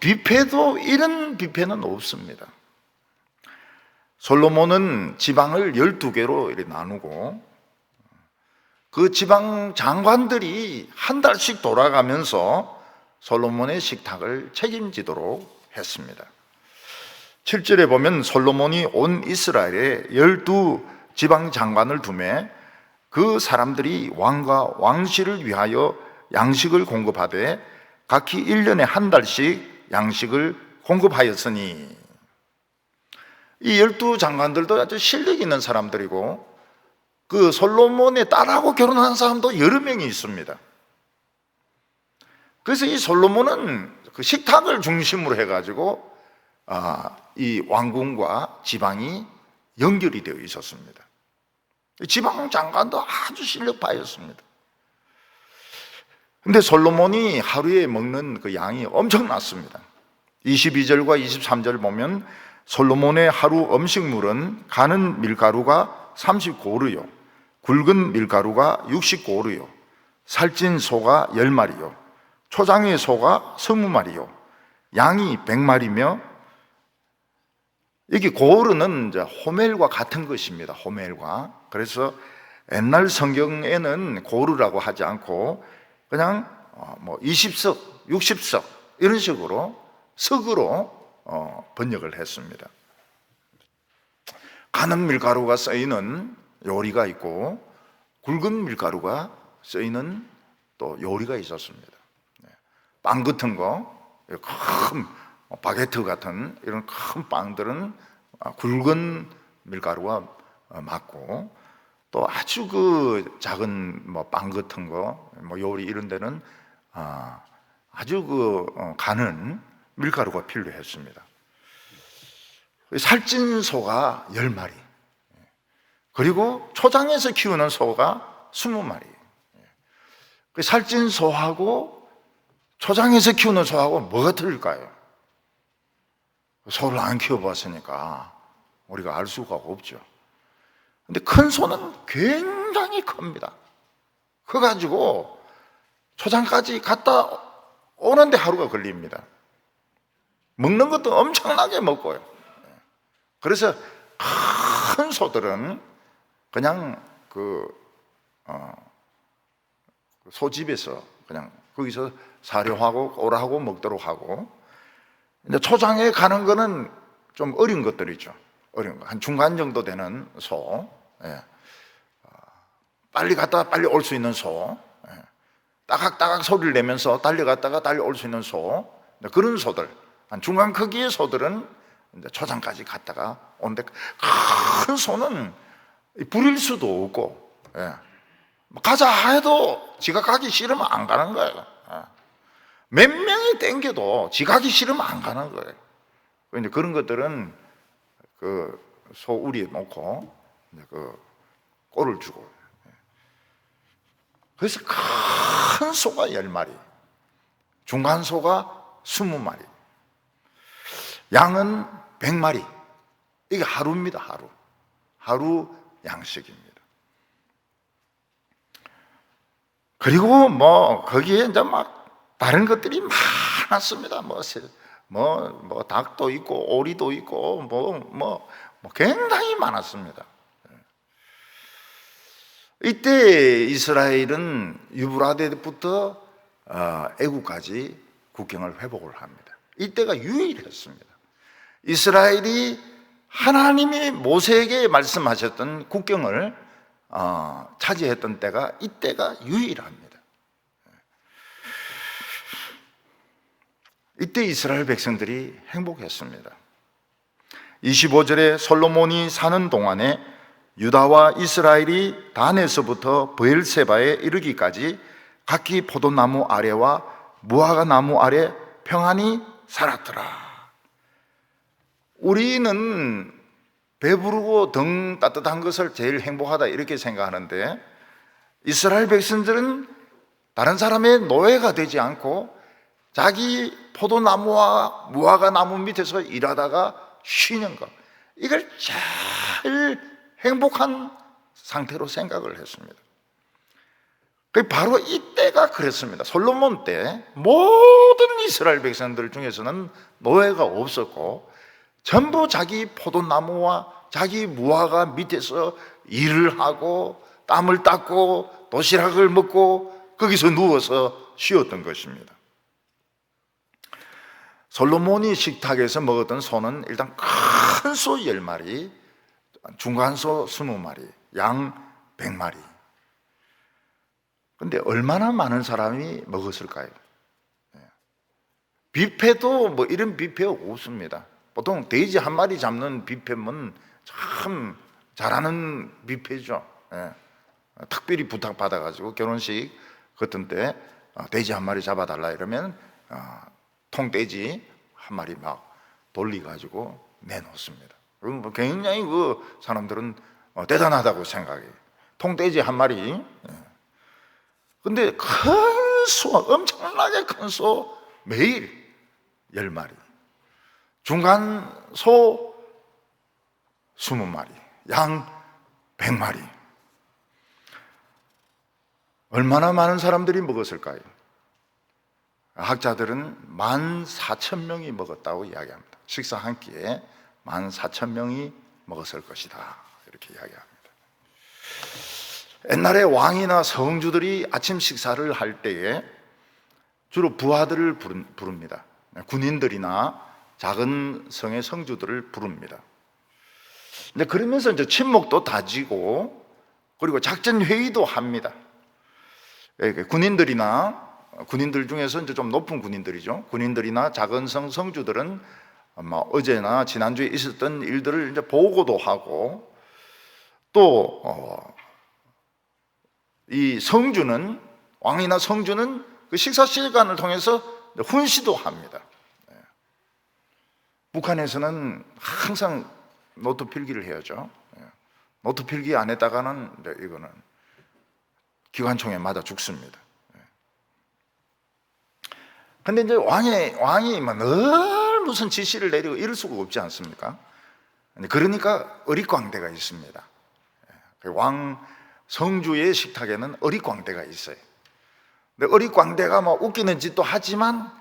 뷔페도 이런 뷔페는 없습니다. 솔로몬은 지방을 12개로 이렇게 나누고 그 지방 장관들이 한 달씩 돌아가면서 솔로몬의 식탁을 책임지도록 했습니다. 7절에 보면 솔로몬이 온 이스라엘에 12지방 장관을 두매 그 사람들이 왕과 왕실을 위하여 양식을 공급하되 각기 1년에 한 달씩 양식을 공급하였으니, 이 12장관들도 아주 실력 있는 사람들이고 그 솔로몬의 딸하고 결혼한 사람도 여러 명이 있습니다. 그래서 이 솔로몬은 그 식탁을 중심으로 해가지고 이 왕궁과 지방이 연결이 되어 있었습니다. 지방 장관도 아주 실력파였습니다. 근데 솔로몬이 하루에 먹는 그 양이 엄청났습니다. 22절과 23절 보면 솔로몬의 하루 음식물은 가는 밀가루가 30고르요, 굵은 밀가루가 60고르요, 살찐 소가 10마리요, 초장의 소가 20마리요, 양이 100마리며, 여기 고르는 이제 호멜과 같은 것입니다. 호멜과. 그래서 옛날 성경에는 고르라고 하지 않고 그냥 20석, 60석 이런 식으로 석으로 번역을 했습니다. 가는 밀가루가 쓰이는 요리가 있고 굵은 밀가루가 쓰이는 또 요리가 있었습니다. 빵 같은 거, 큰 바게트 같은 이런 큰 빵들은 굵은 밀가루가 맞고, 또 아주 그 작은 빵 같은 거, 요리 이런 데는 아주 가는 밀가루가 필요했습니다. 살찐 소가 10마리, 그리고 초장에서 키우는 소가 20마리. 살찐 소하고 초장에서 키우는 소하고 뭐가 틀릴까요? 소를 안 키워봤으니까 우리가 알 수가 없죠. 근데 큰 소는 굉장히 큽니다. 커가지고 초장까지 갔다 오는데 하루가 걸립니다. 먹는 것도 엄청나게 먹고요. 그래서 큰 소들은 그냥 소집에서 그냥 거기서 사료하고 오라하고 먹도록 하고, 이제 초장에 가는 거는 좀 어린 것들이죠. 어린 거, 한 중간 정도 되는 소, 예. 빨리 갔다가 빨리 올 수 있는 소, 예. 따각따각 소리를 내면서 달려갔다가 달려올 수 있는 소, 그런 소들, 한 중간 크기의 소들은 이제 초장까지 갔다가 온데, 큰 소는 부릴 수도 없고, 예. 가자 해도 지가 가기 싫으면 안 가는 거예요. 예. 몇 명이 땡겨도 지가 가기 싫으면 안 가는 거예요. 이제 그런 것들은 그 소 우리에 놓고 그 꼴을 주고, 그래서 큰 소가 10마리, 중간 소가 20마리, 양은 100마리. 이게 하루입니다. 하루 양식입니다. 그리고 뭐 거기에 이제 막 다른 것들이 많았습니다. 뭐 닭도 있고 오리도 있고 뭐 굉장히 많았습니다. 이때 이스라엘은 유브라데부터 애국까지 국경을 회복을 합니다. 이때가 유일했습니다. 이스라엘이 하나님이 모세에게 말씀하셨던 국경을 차지했던 때가 이때가 유일합니다. 이때 이스라엘 백성들이 행복했습니다. 25절에 솔로몬이 사는 동안에 유다와 이스라엘이 단에서부터 브엘세바에 이르기까지 각기 포도나무 아래와 무화과 나무 아래 평안히 살았더라. 우리는 배부르고 등 따뜻한 것을 제일 행복하다 이렇게 생각하는데, 이스라엘 백성들은 다른 사람의 노예가 되지 않고 자기 포도나무와 무화과 나무 밑에서 일하다가 쉬는 것, 이걸 제일 행복한 상태로 생각을 했습니다. 바로 이때가 그랬습니다. 솔로몬 때 모든 이스라엘 백성들 중에서는 노예가 없었고 전부 자기 포도나무와 자기 무화과 밑에서 일을 하고 땀을 닦고 도시락을 먹고 거기서 누워서 쉬었던 것입니다. 솔로몬이 식탁에서 먹었던 소는 일단 큰 소 10마리, 중간 소 20마리, 양 100마리. 근데 얼마나 많은 사람이 먹었을까요? 뷔페도 뭐 이런 뷔페 없습니다. 보통 돼지 한 마리 잡는 뷔페면 참 잘하는 뷔페죠. 특별히 부탁받아가지고 결혼식 같은 때 돼지 한 마리 잡아달라 이러면 통돼지 한 마리 막 돌려가지고 내놓습니다. 그럼 굉장히 그 사람들은 대단하다고 생각해요. 통돼지 한 마리. 근데 큰 소, 엄청나게 큰 소 매일 10마리, 중간 소 20마리, 양 100마리. 얼마나 많은 사람들이 먹었을까요? 학자들은 14,000명이 먹었다고 이야기합니다. 식사 한 끼에 14,000명이 먹었을 것이다 이렇게 이야기합니다. 옛날에 왕이나 성주들이 아침 식사를 할 때에 주로 부하들을 부릅니다. 군인들이나 작은 성의 성주들을 부릅니다. 근데 그러면서 이제 친목도 다지고 그리고 작전 회의도 합니다. 군인들 중에서 이제 좀 높은 군인들이죠. 군인들이나 작은 성 성주들은 어제나 지난주에 있었던 일들을 이제 보고도 하고, 또 이 성주는, 왕이나 성주는 그 식사 시간을 통해서 훈시도 합니다. 북한에서는 항상 노트 필기를 해야죠. 노트 필기 안 했다가는 이거는 기관총에 맞아 죽습니다. 근데 이제 왕이 늘 무슨 지시를 내리고 이럴 수가 없지 않습니까? 그러니까 어릿광대가 있습니다. 왕 성주의 식탁에는 어릿광대가 있어요. 근데 어릿광대가 뭐 웃기는 짓도 하지만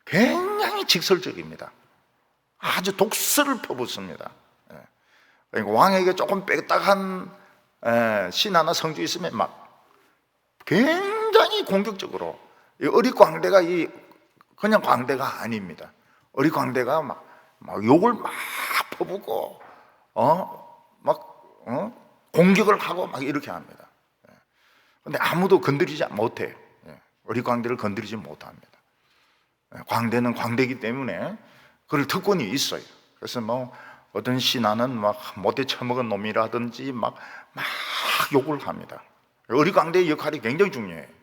굉장히 직설적입니다. 아주 독설을 퍼붓습니다. 그러니까 왕에게 조금 빽딱한 신하나 성주 있으면 막 굉장히 굉장히 공격적으로, 이 어릿광대가 그냥 광대가 아닙니다. 어릿광대가 막 욕을 막 퍼붓고 공격을 하고 막 이렇게 합니다. 근데 아무도 건드리지 못해요. 어릿광대를 건드리지 못합니다. 광대는 광대이기 때문에 그럴 특권이 있어요. 그래서 어떤 신하는 막 못돼 처먹은 놈이라든지 막 욕을 합니다. 어릿광대의 역할이 굉장히 중요해요.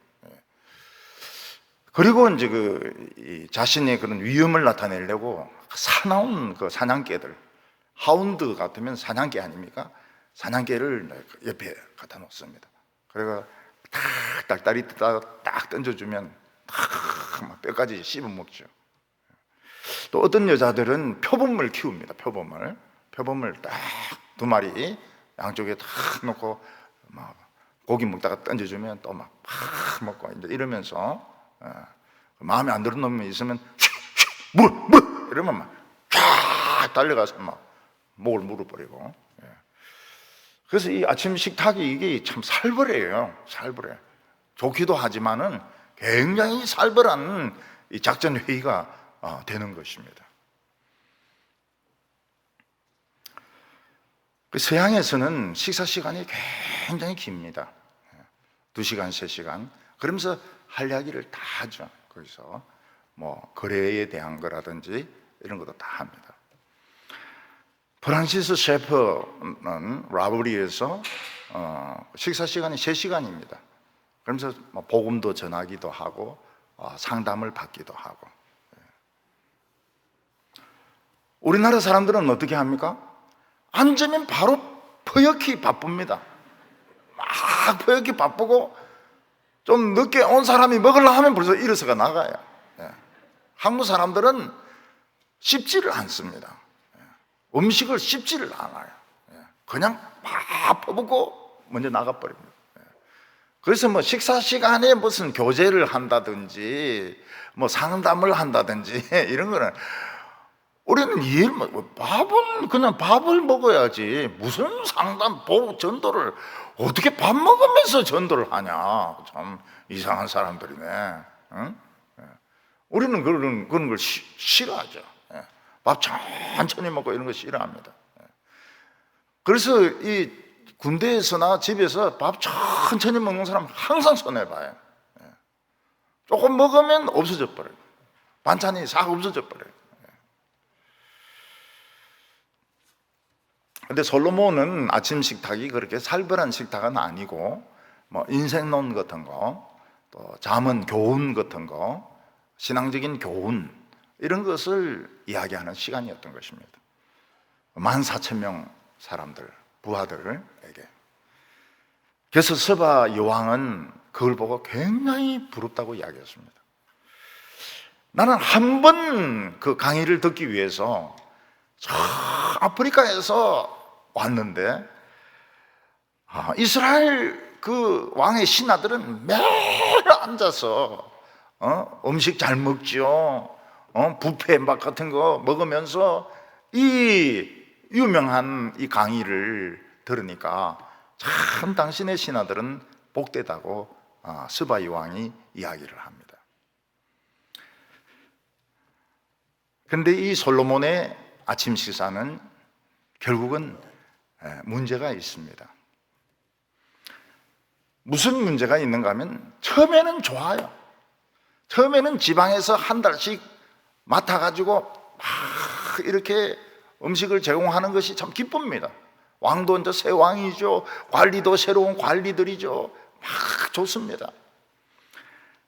그리고 이제 자신의 그런 위험을 나타내려고 사나운 그 사냥개들, 하운드 같으면 사냥개 아닙니까? 사냥개를 옆에 갖다 놓습니다. 그래가 닭다리 딱 던져주면 막 뼈까지 씹어 먹죠. 또 어떤 여자들은 표범을 키웁니다. 표범을 딱 2마리 양쪽에 딱 놓고 막 고기 먹다가 던져주면 또 막 먹고 이러면서 마음에 안 드는 놈이 있으면 물 이러면 막 쫙 달려가서 막 목을 물어버리고. 그래서 이 아침 식탁이 이게 참 살벌해요. 살벌해. 좋기도 하지만은 굉장히 살벌한 이 작전 회의가 되는 것입니다. 서양에서는 식사 시간이 굉장히 깁니다. 2시간, 3시간. 그러면서 할 이야기를 다 하죠. 거기서 거래에 대한 거라든지 이런 것도 다 합니다. 프란시스 셰퍼는 라브리에서 식사 시간이 3시간입니다. 그러면서 복음도 전하기도 하고 상담을 받기도 하고. 우리나라 사람들은 어떻게 합니까? 앉으면 바로 퍼옇게 바쁩니다. 막 퍼옇게 바쁘고 좀 늦게 온 사람이 먹으려고 하면 벌써 일어서가 나가요. 한국 사람들은 씹지를 않습니다. 음식을 씹지를 않아요. 그냥 막 퍼붓고 먼저 나가버립니다. 그래서 식사 시간에 무슨 교제를 한다든지 상담을 한다든지 이런 거는 우리는 이해를 그냥 밥을 먹어야지 무슨 상담, 전도를 어떻게 밥 먹으면서 전도를 하냐. 참 이상한 사람들이네. 응? 우리는 그런 걸 싫어하죠. 밥 천천히 먹고 이런 거 싫어합니다. 그래서 이 군대에서나 집에서 밥 천천히 먹는 사람 항상 손해봐요. 조금 먹으면 없어져 버려요. 반찬이 싹 없어져 버려요. 근데 솔로몬은 아침 식탁이 그렇게 살벌한 식탁은 아니고 인생론 같은 거, 또 잠언 교훈 같은 거, 신앙적인 교훈 이런 것을 이야기하는 시간이었던 것입니다. 14,000명 사람들, 부하들에게. 그래서 서바 여왕은 그걸 보고 굉장히 부럽다고 이야기했습니다. 나는 한 번 그 강의를 듣기 위해서 저 아프리카에서 왔는데 이스라엘 그 왕의 신하들은 매일 앉아서 음식 잘 먹죠. 뷔페 막 같은 거 먹으면서 이 유명한 이 강의를 들으니까 참 당신의 신하들은 복되다고 스바 여왕이 이야기를 합니다. 그런데 이 솔로몬의 아침 식사는 결국은 문제가 있습니다. 무슨 문제가 있는가 하면 처음에는 좋아요. 처음에는 지방에서 한 달씩 맡아가지고 막 이렇게 음식을 제공하는 것이 참 기쁩니다. 왕도 이제 새 왕이죠. 관리도 새로운 관리들이죠. 막 좋습니다.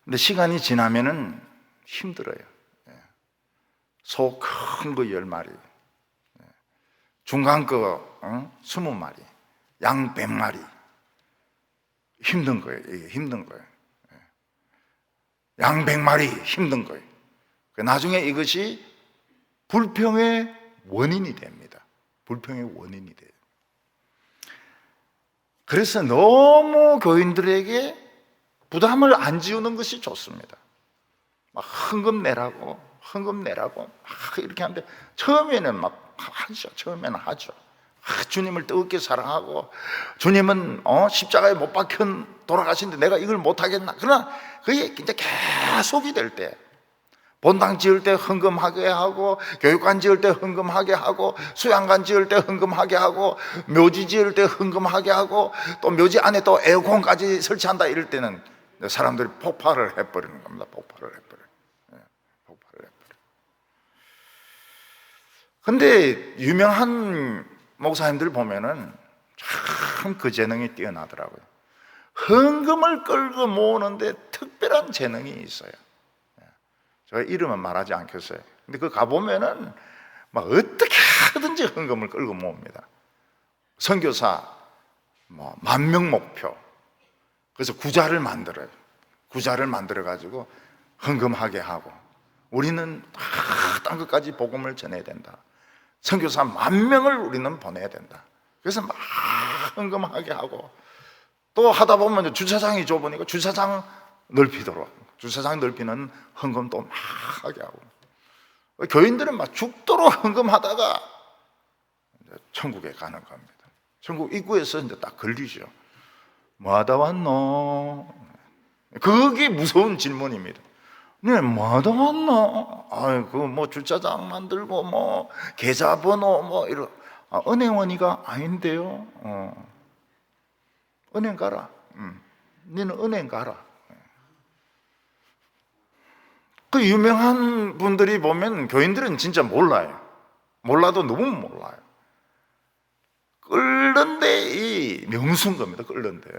근데 시간이 지나면은 힘들어요. 소 큰 거 10마리, 중간 거 20마리, 양 100마리. 힘든 거예요. 이게 힘든 거예요. 양 100마리 힘든 거예요. 나중에 이것이 불평의 원인이 됩니다. 불평의 원인이 돼요. 그래서 너무 교인들에게 부담을 안 지우는 것이 좋습니다. 막 헌금 내라고 막 이렇게 하는데 처음에는 막 하죠. 처음에는 하죠. 주님을 뜨겁게 사랑하고 주님은 십자가에 못 박혀 돌아가신데 내가 이걸 못하겠나. 그러나 그게 이제 계속이 될 때, 본당 지을 때 헌금하게 하고, 교육관 지을 때 헌금하게 하고, 수양관 지을 때 헌금하게 하고, 묘지 지을 때 헌금하게 하고, 또 묘지 안에 또 에어컨까지 설치한다 이럴 때는 사람들이 폭발을 해버리는 겁니다. 폭발을 해버려요. 폭발을 해버려요. 근데 유명한 목사님들 보면은 참 그 재능이 뛰어나더라고요. 헌금을 끌고 모으는데 특별한 재능이 있어요. 제가 이름은 말하지 않겠어요. 근데 그 가보면은 막 어떻게 하든지 헌금을 끌고 모읍니다. 선교사 10,000명 목표. 그래서 구자를 만들어요. 구자를 만들어 가지고 헌금하게 하고, 우리는 딴 것까지 복음을 전해야 된다. 선교사 10,000명을 우리는 보내야 된다. 그래서 막 헌금하게 하고, 또 하다 보면 주차장이 좁으니까 주차장 넓히도록, 주차장 넓히는 헌금도 막 하게 하고, 교인들은 막 죽도록 헌금하다가 천국에 가는 겁니다. 천국 입구에서 이제 딱 걸리죠. 뭐 하다 왔노? 그게 무서운 질문입니다. 네, 뭐 하다 왔노? 아이고, 뭐 주차장 만들고, 뭐 계좌번호, 뭐 이런. 은행원이가 아닌데요. 은행 가라. 너는 은행 가라. 그 유명한 분들이 보면 교인들은 진짜 몰라요. 몰라도 너무 몰라요. 끓는데 이 명수인 겁니다. 끓는데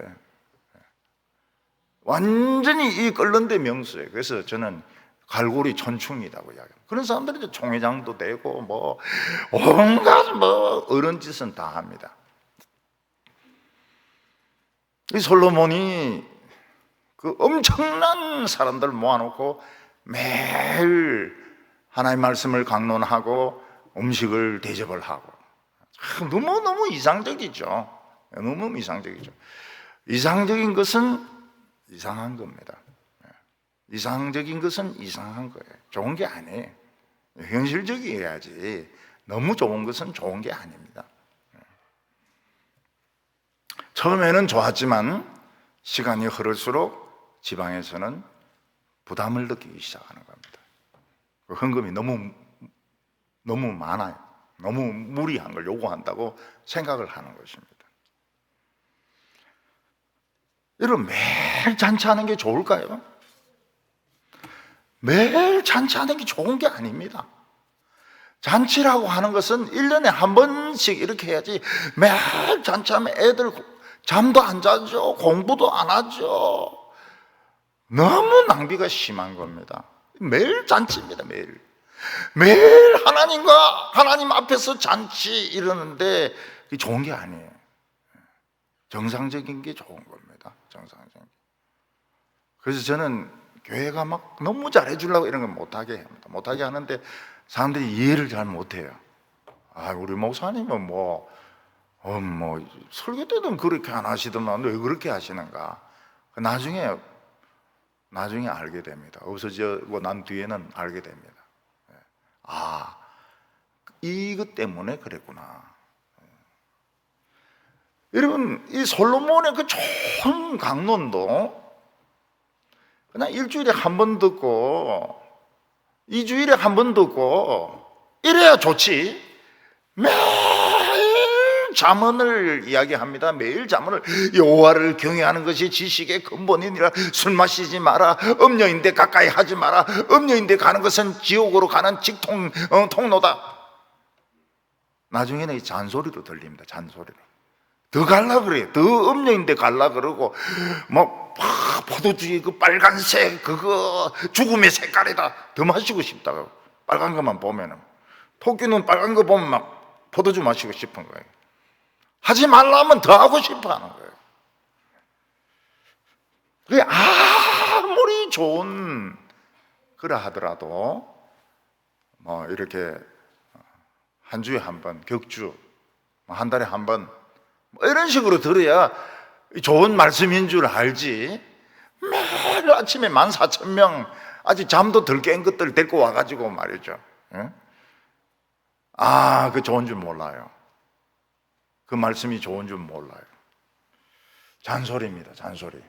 완전히 이 끓는데 명수예요. 그래서 저는 갈고리 천충이라고 이야기합니다. 그런 사람들이 이제 총회장도 되고 뭐 온갖 뭐 어른 짓은 다 합니다. 이 솔로몬이 그 엄청난 사람들 모아놓고 매일 하나님의 말씀을 강론하고 음식을 대접을 하고, 너무너무 이상적이죠. 너무 이상적이죠. 이상적인 것은 이상한 겁니다. 이상적인 것은 이상한 거예요. 좋은 게 아니에요. 현실적이어야지. 너무 좋은 것은 좋은 게 아닙니다. 처음에는 좋았지만 시간이 흐를수록 지방에서는 부담을 느끼기 시작하는 겁니다. 헌금이 너무 많아요. 너무 무리한 걸 요구한다고 생각을 하는 것입니다. 여러분, 매일 잔치하는 게 좋을까요? 매일 잔치하는 게 좋은 게 아닙니다. 잔치라고 하는 것은 1년에 한 번씩 이렇게 해야지, 매일 잔치하면 애들 잠도 안 자죠. 공부도 안 하죠. 너무 낭비가 심한 겁니다. 매일 잔치입니다. 매일 하나님 앞에서 잔치 이러는데 좋은 게 아니에요. 정상적인 게 좋은 겁니다. 정상적인 게. 그래서 저는 교회가 막 너무 잘해주려고 이런 걸 못하게 합니다. 못하게 하는데 사람들이 이해를 잘 못해요. 우리 목사님은 뭐 설교 때는 그렇게 안 하시더만 왜 그렇게 하시는가. 나중에 알게 됩니다. 없어지고 난 뒤에는 알게 됩니다. 이것 때문에 그랬구나. 여러분, 이 솔로몬의 그 좋은 강론도 그냥 일주일에 한 번 듣고 2주일에 한 번 듣고 이래야 좋지. 매일 잠언을 이야기합니다. 매일 잠언을, 여호와를 경외하는 것이 지식의 근본이니라. 술 마시지 마라. 음녀인데 가까이 하지 마라. 음녀인데 가는 것은 지옥으로 가는 통로다. 나중에는 이 잔소리로 들립니다. 잔소리로. 더 갈라 그래요. 더 음녀인데 갈라 그러고, 포도주의 그 빨간색 그거 죽음의 색깔이다. 더 마시고 싶다고. 빨간 것만 보면은. 토끼는 빨간 거 보면 막 포도주 마시고 싶은 거예요. 하지 말라면 더 하고 싶어 하는 거예요. 그게 아무리 좋은 그라 하더라도 이렇게 한 주에 한 번, 격주, 한 달에 한 번, 이런 식으로 들어야 좋은 말씀인 줄 알지. 매일 아침에 14,000명 아직 잠도 덜 깬 것들 데리고 와가지고 말이죠. 그 좋은 줄 몰라요. 그 말씀이 좋은 줄 몰라요. 잔소리입니다, 잔소리.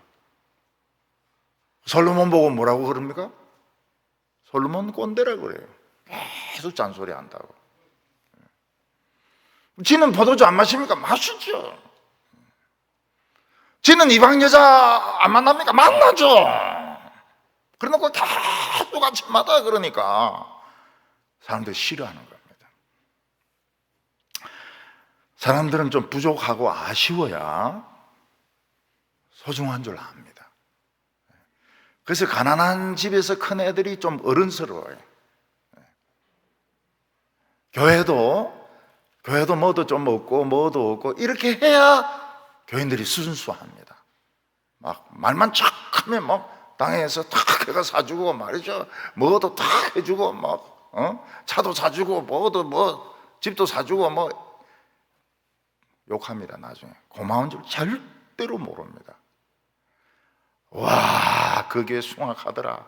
솔로몬 보고 뭐라고 그럽니까? 솔로몬 꼰대라고 그래요. 계속 잔소리 한다고. 지는 포도주 안 마십니까? 마시죠. 지는 이방 여자 안 만납니까? 만나죠. 그러놓고 계속 아침마다 그러니까 사람들이 싫어하는 겁니다. 사람들은 좀 부족하고 아쉬워야 소중한 줄 압니다. 그래서 가난한 집에서 큰 애들이 좀 어른스러워요. 교회도 뭐도 좀 없고 뭐도 없고 이렇게 해야 교인들이 순수합니다. 막 말만 착 하면 막 당에서 탁 해가 사주고 말이죠. 뭐도 탁 해주고 막 차도 사주고 뭐도 뭐 집도 사주고 뭐 욕합니다. 나중에 고마운 줄 절대로 모릅니다. 와, 그게 숭악하더라.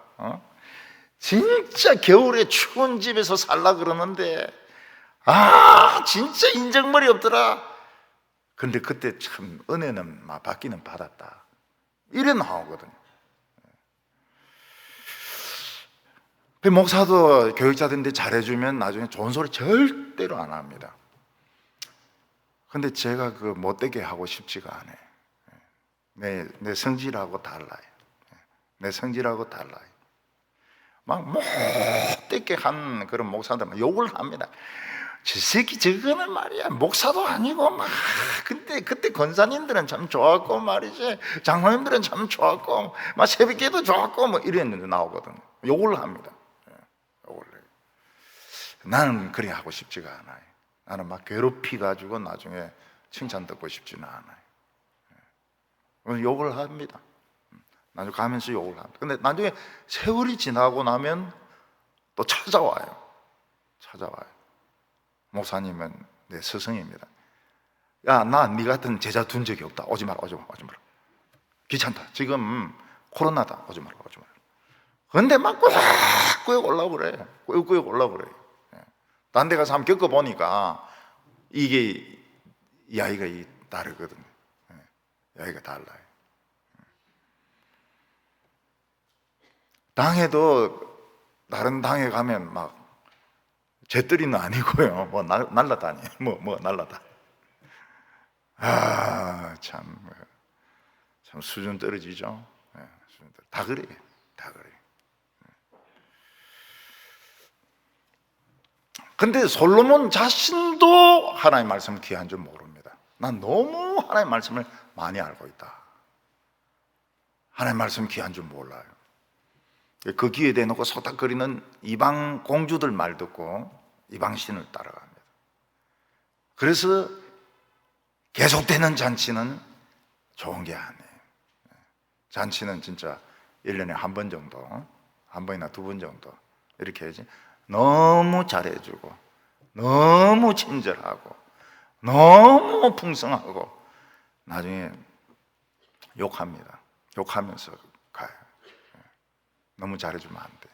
진짜 겨울에 추운 집에서 살라 그러는데 진짜 인정머리 없더라. 근데 그때 참 은혜는 막 받기는 받았다, 이래 나오거든요. 목사도 교육자들인데 잘해주면 나중에 좋은 소리 절대로 안 합니다. 근데 제가 그 못되게 하고 싶지가 않아요. 내 성질하고 달라요. 내 성질하고 달라요. 막 못되게 한 그런 목사들은 욕을 합니다. 저 새끼 저거는 말이야 목사도 아니고 막. 근데 그때 권사님들은 참 좋았고 말이지, 장로님들은 참 좋았고 막 새벽기도 좋았고 뭐 이랬는데 나오거든요. 욕을 합니다. 욕을 해요. 나는 그래 하고 싶지가 않아요. 나는 막 괴롭히가지고 나중에 칭찬 듣고 싶지는 않아요. 욕을 합니다. 나중에 가면서 욕을 합니다. 근데 나중에 세월이 지나고 나면 또 찾아와요. 목사님은 내 스승입니다. 야, 나 네 같은 제자 둔 적이 없다. 오지 마라. 귀찮다. 지금 코로나다. 오지 마라. 근데 막 꾸역꾸역 올라오고 그래. 꾸역꾸역 올라오고 그래. 딴 데 가서 한번 겪어보니까 이게 이 아이가 다르거든요. 이 아이가 달라요. 당에도 다른 당에 가면 막 잿더리는 아니고요. 뭐 날라다니. 뭐 날라다. 참 수준 떨어지죠. 다 그래요. 근데 솔로몬 자신도 하나님의 말씀을 귀한 줄 모릅니다. 난 너무 하나님의 말씀을 많이 알고 있다. 하나님의 말씀을 귀한 줄 몰라요. 그 귀에 대놓고 속닥거리는 이방 공주들 말 듣고 이방 신을 따라갑니다. 그래서 계속되는 잔치는 좋은 게 아니에요. 잔치는 진짜 1년에 한 번 정도, 한 번이나 두 번 정도 이렇게 해야지. 너무 잘해주고 너무 친절하고 너무 풍성하고 나중에 욕합니다. 욕하면서 가요. 너무 잘해주면 안 돼.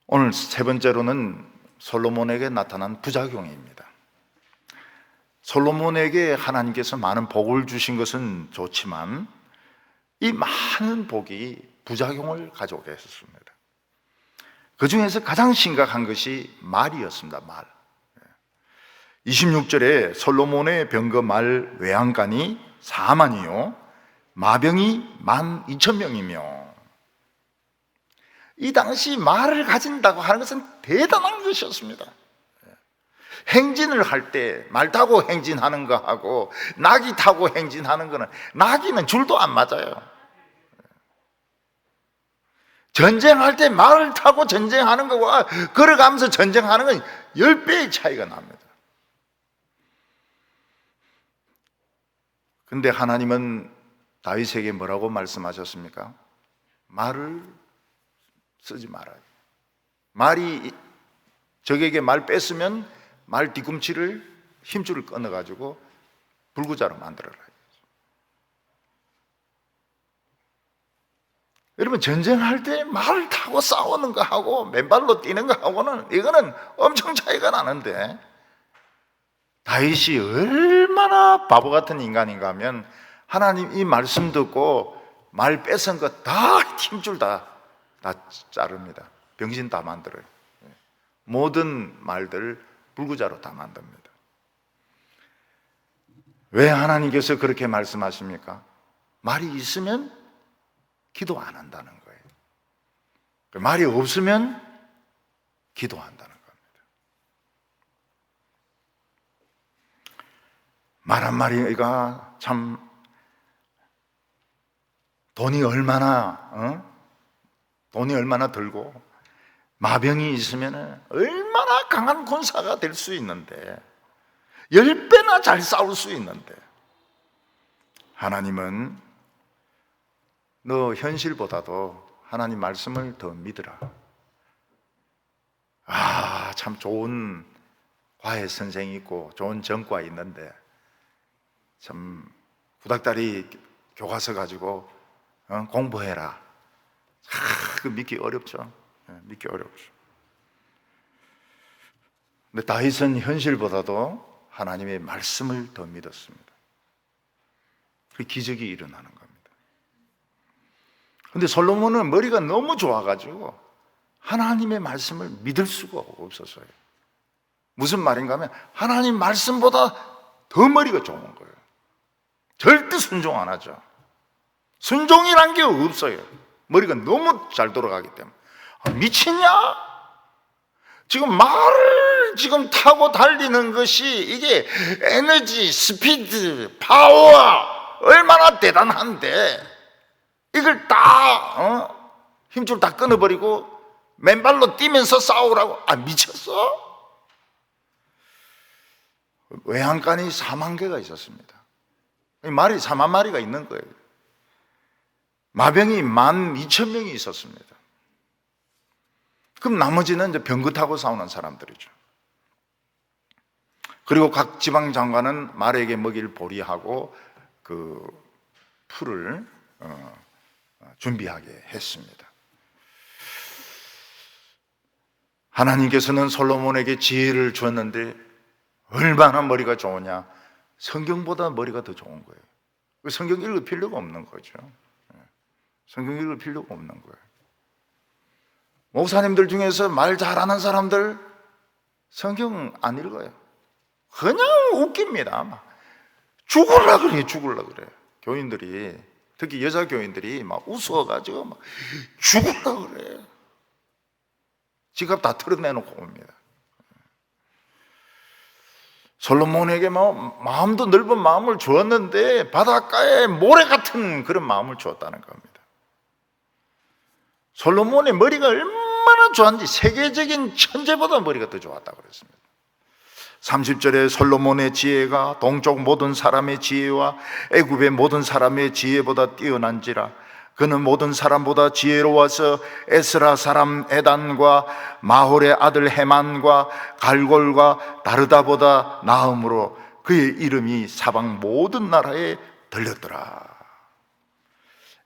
오늘 세 번째로는 솔로몬에게 나타난 부작용입니다. 솔로몬에게 하나님께서 많은 복을 주신 것은 좋지만 이 많은 복이 부작용을 가져오게 했었습니다. 그 중에서 가장 심각한 것이 말이었습니다. 말. 26절에 솔로몬의 병거 말 외양간이 4만이요 마병이 12,000명이며, 이 당시 말을 가진다고 하는 것은 대단한 것이었습니다. 행진을 할 때 말 타고 행진하는 거하고 나귀 타고 행진하는 거는, 나귀는 줄도 안 맞아요. 전쟁할 때 말을 타고 전쟁하는 거와 걸어가면서 전쟁하는 건 10배의 차이가 납니다. 근데 하나님은 다윗에게 뭐라고 말씀하셨습니까? 말을 쓰지 말아요. 말이 적에게 말 뺐으면 말 뒤꿈치를 힘줄을 끊어가지고 불구자로 만들어라. 여러분, 전쟁할 때 말을 타고 싸우는 거하고 맨발로 뛰는 거하고는 이거는 엄청 차이가 나는데, 다윗이 얼마나 바보 같은 인간인가 하면 하나님 이 말씀 듣고 말 뺏은 거 다 힘줄 다 자릅니다. 병신 다 만들어요. 모든 말들 불구자로 다 만듭니다. 왜 하나님께서 그렇게 말씀하십니까? 말이 있으면 기도 안 한다는 거예요. 말이 없으면 기도한다는 겁니다. 말 한마디가 참 돈이 얼마나 들고 마병이 있으면 얼마나 강한 군사가 될 수 있는데 10배나 잘 싸울 수 있는데 하나님은 너 현실보다도 하나님 말씀을 더 믿으라. 참 좋은 과외 선생이 있고 좋은 전과 있는데 참 구닥다리 교과서 가지고 공부해라. 그 믿기 어렵죠. 믿기 어렵죠. 근데 다윗은 현실보다도 하나님의 말씀을 더 믿었습니다. 그 기적이 일어나는 겁니다. 근데 솔로몬은 머리가 너무 좋아가지고 하나님의 말씀을 믿을 수가 없었어요. 무슨 말인가 하면 하나님 말씀보다 더 머리가 좋은 거예요. 절대 순종 안 하죠. 순종이란 게 없어요. 머리가 너무 잘 돌아가기 때문에. 미치냐? 지금 말을 지금 타고 달리는 것이 이게 에너지, 스피드, 파워 얼마나 대단한데 이걸 다 힘줄 다 끊어버리고 맨발로 뛰면서 싸우라고? 미쳤어? 외양간이 4만 개가 있었습니다. 말이 4만 마리가 있는 거예요. 마병이 12,000명이 있었습니다. 그럼 나머지는 이제 병거 타고 싸우는 사람들이죠. 그리고 각 지방 장관은 말에게 먹일 보리하고 그 풀을 준비하게 했습니다. 하나님께서는 솔로몬에게 지혜를 주었는데 얼마나 머리가 좋으냐? 성경보다 머리가 더 좋은 거예요. 성경 읽을 필요가 없는 거죠. 성경 읽을 필요가 없는 거예요. 목사님들 중에서 말 잘하는 사람들 성경 안 읽어요. 그냥 웃깁니다. 막 죽을라 그래. 교인들이, 특히 여자 교인들이 막 웃어가지고 막 죽을라 그래. 지갑 다 털어내놓고 옵니다. 솔로몬에게 마음도 넓은 마음을 주었는데 바닷가에 모래 같은 그런 마음을 주었다는 겁니다. 솔로몬의 머리가 얼마나 좋았는지 세계적인 천재보다 머리가 더 좋았다고 그랬습니다. 30절에 솔로몬의 지혜가 동쪽 모든 사람의 지혜와 애굽의 모든 사람의 지혜보다 뛰어난지라. 그는 모든 사람보다 지혜로워서 에스라 사람 에단과 마홀의 아들 헤만과 갈골과 다르다보다 나음으로 그의 이름이 사방 모든 나라에 들렸더라.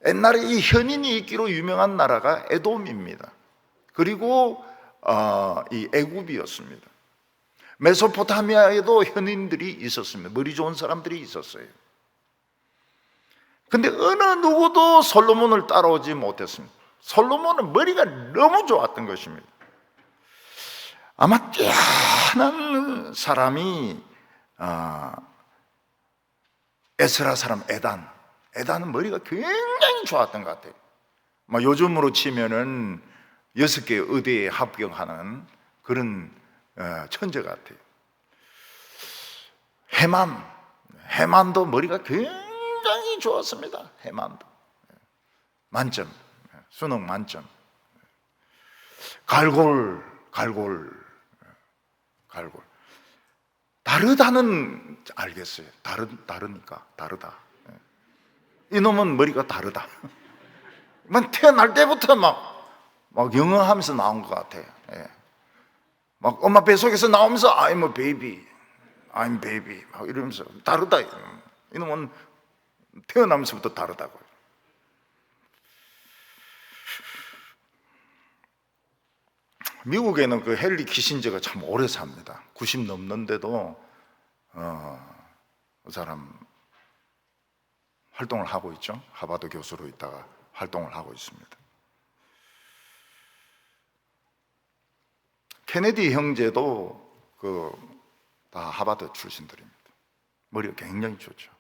옛날에 이 현인이 있기로 유명한 나라가 에돔입니다. 그리고 이 애굽이었습니다. 메소포타미아에도 현인들이 있었습니다. 머리 좋은 사람들이 있었어요. 근데 어느 누구도 솔로몬을 따라오지 못했습니다. 솔로몬은 머리가 너무 좋았던 것입니다. 아마 뛰어난 사람이 에스라 사람 에단은 머리가 굉장히 좋았던 것 같아요. 요즘으로 치면은 6개 의대에 합격하는 그런 천재 같아요. 헤만도 머리가 굉장히 좋았습니다. 헤만도 만점, 수능 만점. 갈골. 다르다는 알겠어요. 다르니까 다르다. 이놈은 머리가 다르다. 태어날 때부터 막 영어하면서 나온 것 같아요. 막 엄마 뱃속에서 나오면서 I'm a baby, I'm baby 막 이러면서 다르다. 이놈은 태어나면서부터 다르다고요. 미국에는 그 헨리 키신저가 참 오래 삽니다. 90 넘는데도 그 사람 활동을 하고 있죠. 하버드 교수로 있다가 활동을 하고 있습니다. 케네디 형제도 다 하버드 출신들입니다. 머리가 굉장히 좋죠.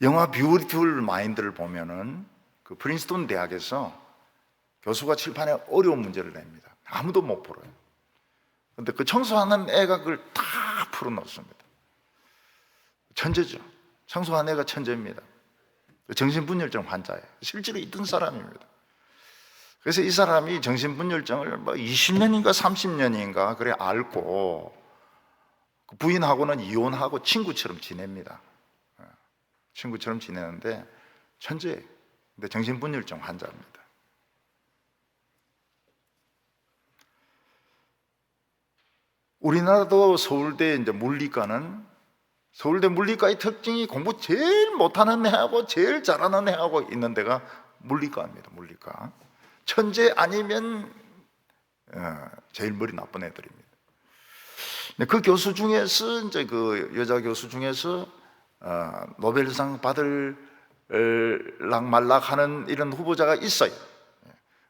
영화 뷰티풀 마인드를 보면은 그 프린스턴 대학에서 교수가 칠판에 어려운 문제를 냅니다. 아무도 못 풀어요. 근데 그 청소하는 애가 그걸 다 풀어놓습니다. 천재죠. 청소하는 애가 천재입니다. 정신분열증 환자예요. 실제로 있던 사람입니다. 그래서 이 사람이 정신분열증을 20년인가 30년인가 그래 앓고 부인하고는 이혼하고 친구처럼 지냅니다. 친구처럼 지내는데 천재예요. 근데 정신분열증 환자입니다. 우리나라도 서울대 이제 물리과는 서울대 물리과의 특징이 공부 제일 못하는 애하고 제일 잘하는 애하고 있는 데가 물리과입니다. 물리과. 천재 아니면 제일 머리 나쁜 애들입니다. 그 교수 중에서 이제 그 여자 교수 중에서 노벨상 받을락 말락 하는 이런 후보자가 있어요.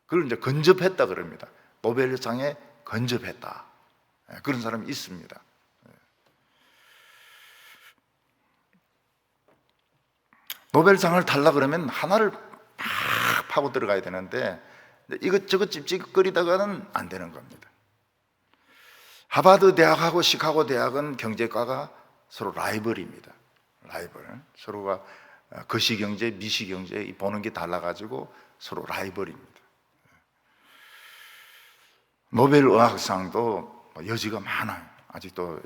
그걸 이제 근접했다 그럽니다. 노벨상에 근접했다. 그런 사람이 있습니다. 노벨상을 탈라 그러면 하나를 팍 파고 들어가야 되는데 이것저것 찝찝거리다가는 안 되는 겁니다. 하버드 대학하고 시카고 대학은 경제과가 서로 라이벌입니다. 라이벌. 서로가 거시경제, 미시경제 보는 게 달라가지고 서로 라이벌입니다. 노벨 의학상도 여지가 많아요. 아직도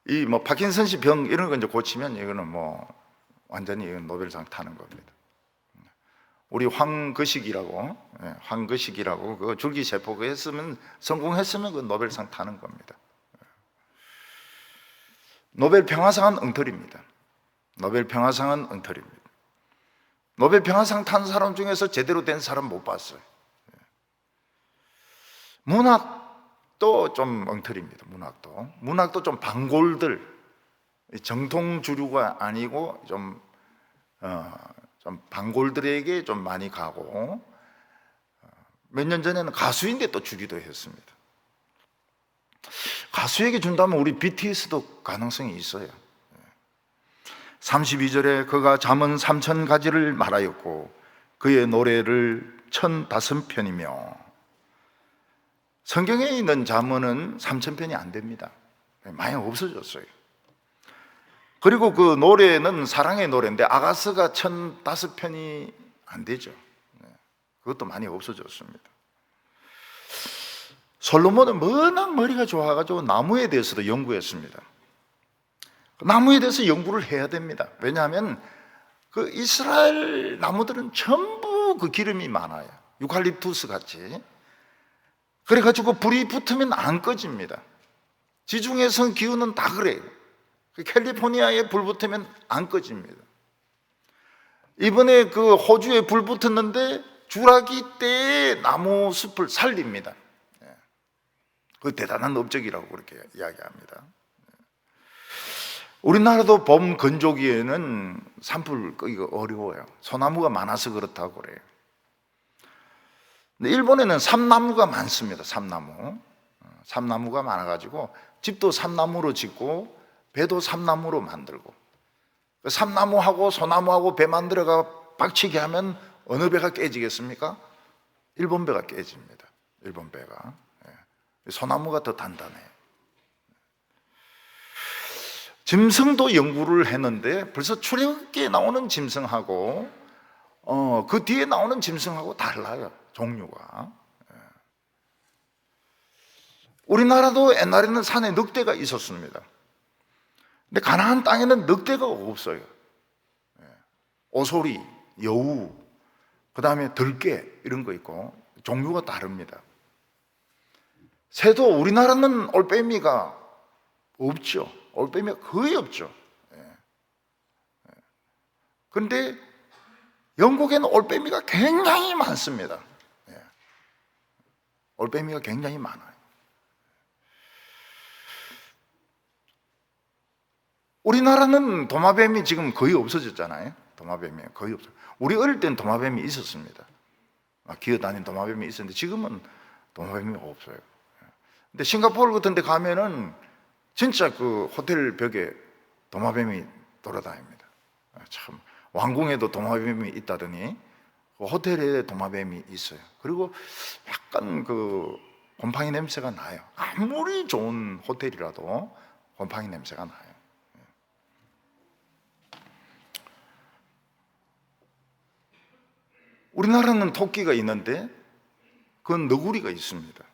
이 파킨슨씨 병 이런 거 이제 고치면 이거는 완전히 노벨상 타는 겁니다. 우리 황거식이라고 그 줄기세포 했으면 성공했으면 그 노벨상 타는 겁니다. 노벨 평화상은 엉터리입니다. 노벨 평화상은 엉터리입니다. 노벨 평화상 탄 사람 중에서 제대로 된 사람 못 봤어요. 문학도 좀 엉터리입니다. 문학도 좀 방골들, 정통 주류가 아니고 좀 방골들에게 좀 많이 가고, 몇 년 전에는 가수인데 또 주기도 했습니다. 가수에게 준다면 우리 BTS도 가능성이 있어요. 32절에 그가 잠언 3000가지를 말하였고 그의 노래를 1005편이며, 성경에 있는 잠언은 3000편이 안 됩니다. 많이 없어졌어요. 그리고 그 노래는 사랑의 노래인데 아가서가 1005편이 안 되죠. 그것도 많이 없어졌습니다. 솔로몬은 워낙 머리가 좋아가지고 나무에 대해서도 연구했습니다. 나무에 대해서 연구를 해야 됩니다. 왜냐하면 그 이스라엘 나무들은 전부 그 기름이 많아요. 유칼립투스 같이. 그래가지고 불이 붙으면 안 꺼집니다. 지중해성 기후는 다 그래요. 캘리포니아에 불 붙으면 안 꺼집니다. 이번에 그 호주에 불 붙었는데 주라기 때에 나무 숲을 살립니다. 그 대단한 업적이라고 그렇게 이야기합니다. 우리나라도 봄 건조기에는 산불 끄기가 어려워요. 소나무가 많아서 그렇다고 그래요. 근데 일본에는 삼나무가 많습니다. 삼나무가 많아가지고 집도 삼나무로 짓고 배도 삼나무로 만들고, 삼나무하고 소나무하고 배 만들어가 박치기 하면 어느 배가 깨지겠습니까? 일본 배가 깨집니다. 일본 배가. 소나무가 더 단단해요. 짐승도 연구를 했는데 벌써 출애굽기에 나오는 짐승하고 그 뒤에 나오는 짐승하고 달라요. 종류가. 우리나라도 옛날에는 산에 늑대가 있었습니다. 근데 가나안 땅에는 늑대가 없어요. 오소리, 여우, 그 다음에 들깨 이런 거 있고 종류가 다릅니다. 새도 우리나라는 올빼미가 없죠. 올빼미가 거의 없죠. 그런데 영국에는 올빼미가 굉장히 많습니다. 올빼미가 굉장히 많아요. 우리나라는 도마뱀이 지금 거의 없어졌잖아요. 도마뱀이 거의 없어요. 우리 어릴 땐 도마뱀이 있었습니다. 기어다니는 도마뱀이 있었는데 지금은 도마뱀이 없어요. 근데 싱가포르 같은 데 가면은 진짜 그 호텔 벽에 도마뱀이 돌아다닙니다. 참, 왕궁에도 도마뱀이 있다더니 그 호텔에 도마뱀이 있어요. 그리고 약간 그 곰팡이 냄새가 나요. 아무리 좋은 호텔이라도 곰팡이 냄새가 나요. 우리나라는 토끼가 있는데 그건 너구리가 있습니다.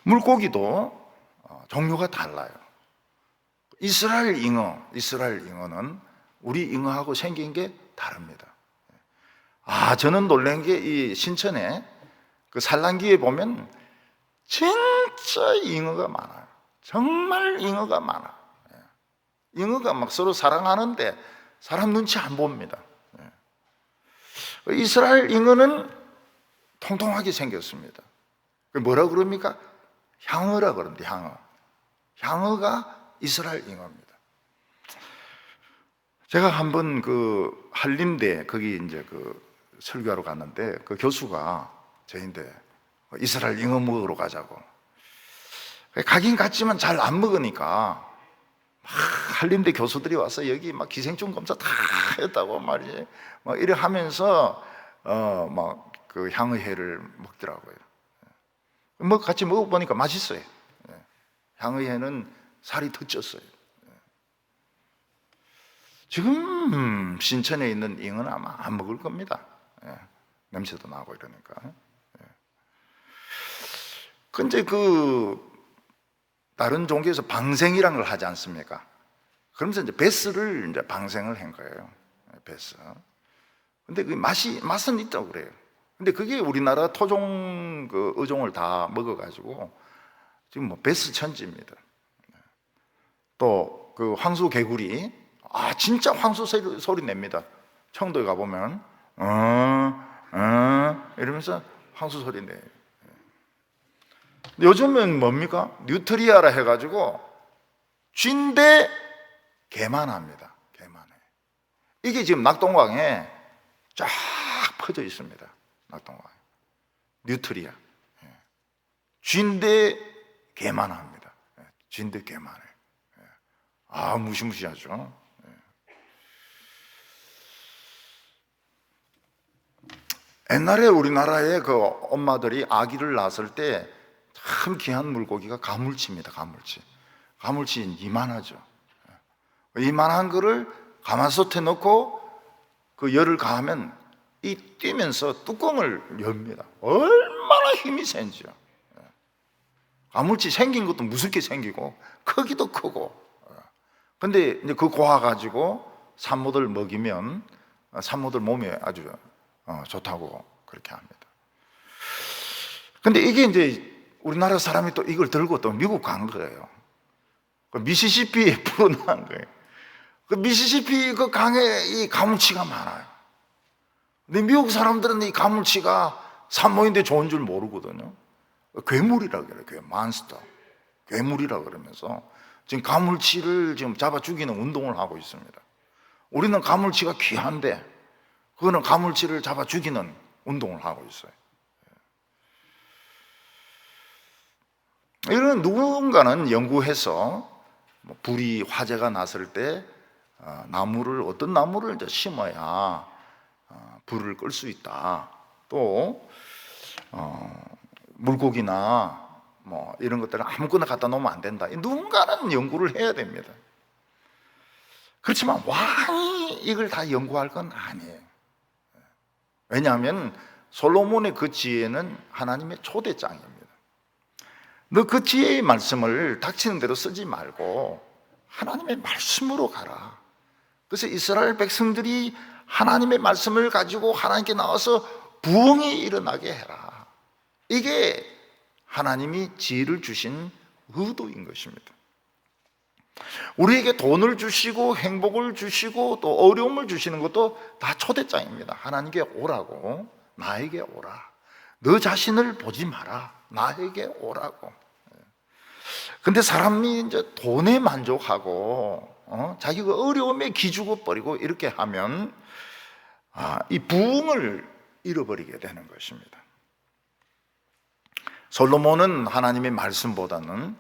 물고기도 종류가 달라요. 이스라엘 잉어는 우리 잉어하고 생긴 게 다릅니다. 저는 놀란 게 이 신천에 그 산란기에 보면 진짜 잉어가 많아요. 정말 잉어가 많아. 잉어가 막 서로 사랑하는데 사람 눈치 안 봅니다. 이스라엘 잉어는 통통하게 생겼습니다. 뭐라 그럽니까? 향어라 그러는데, 향어가 이스라엘 잉어입니다. 제가 한번 그 한림대 거기 이제 그 설교하러 갔는데 그 교수가 저인데 이스라엘 잉어 먹으러 가자고. 가긴 갔지만 잘 안 먹으니까 막 한림대 교수들이 와서 여기 막 기생충 검사 다 했다고 말이지. 막 이래 하면서 막 그 향어회를 먹더라고요. 뭐 같이 먹어보니까 맛있어요. 향어회는 살이 더 쪘어요. 지금 신천에 있는 잉어는 아마 안 먹을 겁니다. 냄새도 나고 이러니까. 근데 그 다른 종교에서 방생이라는 걸 하지 않습니까? 그러면서 이제 베스를 이제 방생을 한 거예요. 베스. 근데 그 맛은 있다고 그래요. 근데 그게 우리나라 토종 그 어종을 다 먹어가지고 지금 뭐 베스 천지입니다. 또 그 황수 개구리, 진짜 황수 소리 냅니다. 청도에 가보면 이러면서 황수 소리 내요. 요즘은 뭡니까? 뉴트리아라 해가지고 쥐인데 개만합니다. 개만해. 이게 지금 낙동강에 쫙 퍼져 있습니다. 낙동강에 뉴트리아. 쥐인데 개만합니다. 쥐인데 개만해. 무시무시하죠. 옛날에 우리나라에 그 엄마들이 아기를 낳았을 때 참 귀한 물고기가 가물치입니다. 가물치 이만하죠. 이만한 거를 가마솥에 넣고 그 열을 가하면 이 뛰면서 뚜껑을 엽니다. 얼마나 힘이 센지요. 가물치 생긴 것도 무섭게 생기고 크기도 크고. 근데 이제 그 고아 가지고 산모들 먹이면 산모들 몸에 아주 좋다고 그렇게 합니다. 근데 이게 이제 우리나라 사람이 또 이걸 들고 또 미국 간 거예요. 그 미시시피에 불어난 거예요. 그 미시시피 그 강에 이 가물치가 많아요. 근데 미국 사람들은 이 가물치가 산모인데 좋은 줄 모르거든요. 괴물이라 그래요. 몬스터. 괴물이라 그러면서 지금 가물치를 지금 잡아 죽이는 운동을 하고 있습니다. 우리는 가물치가 귀한데 그거는 가물치를 잡아 죽이는 운동을 하고 있어요. 이런 누군가는 연구해서 불이 화재가 났을 때 어떤 나무를 이제 심어야 불을 끌 수 있다. 또 물고기나 뭐 이런 것들을 아무거나 갖다 놓으면 안 된다. 누군가는 연구를 해야 됩니다. 그렇지만 왕이 이걸 다 연구할 건 아니에요. 왜냐하면 솔로몬의 그 지혜는 하나님의 초대장입니다. 너 그 지혜의 말씀을 닥치는 대로 쓰지 말고 하나님의 말씀으로 가라. 그래서 이스라엘 백성들이 하나님의 말씀을 가지고 하나님께 나와서 부흥이 일어나게 해라. 이게 하나님이 지혜를 주신 의도인 것입니다. 우리에게 돈을 주시고 행복을 주시고 또 어려움을 주시는 것도 다 초대장입니다. 하나님께 오라고, 나에게 오라. 너 자신을 보지 마라, 나에게 오라고. 근데 사람이 이제 돈에 만족하고 자기가 어려움에 기죽어 버리고 이렇게 하면 이 부흥을 잃어버리게 되는 것입니다. 솔로몬은 하나님의 말씀보다는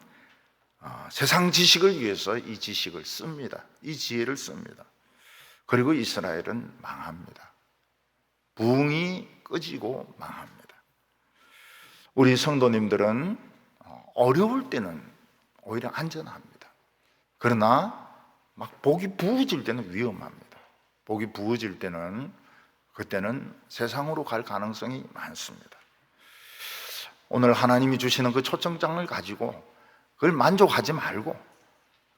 세상 지식을 위해서 이 지식을 씁니다. 이 지혜를 씁니다. 그리고 이스라엘은 망합니다. 부흥이 꺼지고 망합니다. 우리 성도님들은 어려울 때는 오히려 안전합니다. 그러나 막 복이 부어질 때는 위험합니다. 복이 부어질 때는 그때는 세상으로 갈 가능성이 많습니다. 오늘 하나님이 주시는 그 초청장을 가지고 그걸 만족하지 말고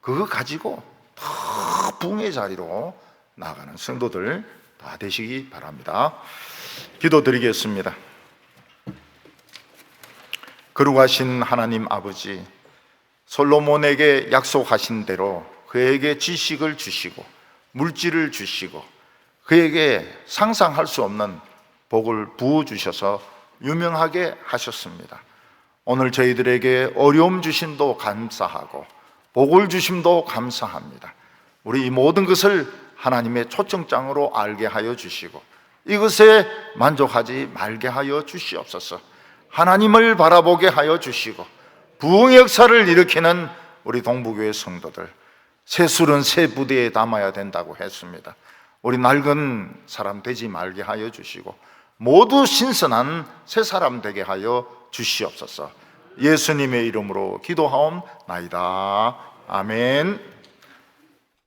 그거 가지고 더 부흥의 자리로 나아가는 성도들 다 되시기 바랍니다. 기도드리겠습니다. 거룩하신 하나님 아버지, 솔로몬에게 약속하신 대로 그에게 지식을 주시고 물질을 주시고 그에게 상상할 수 없는 복을 부어주셔서 유명하게 하셨습니다. 오늘 저희들에게 어려움 주심도 감사하고 복을 주심도 감사합니다. 우리 이 모든 것을 하나님의 초청장으로 알게 하여 주시고 이것에 만족하지 말게 하여 주시옵소서. 하나님을 바라보게 하여 주시고 부흥의 역사를 일으키는 우리 동부교회 성도들, 새 술은 새 부대에 담아야 된다고 했습니다. 우리 낡은 사람 되지 말게 하여 주시고 모두 신선한 새 사람 되게 하여 주시옵소서. 예수님의 이름으로 기도하옵나이다. 아멘.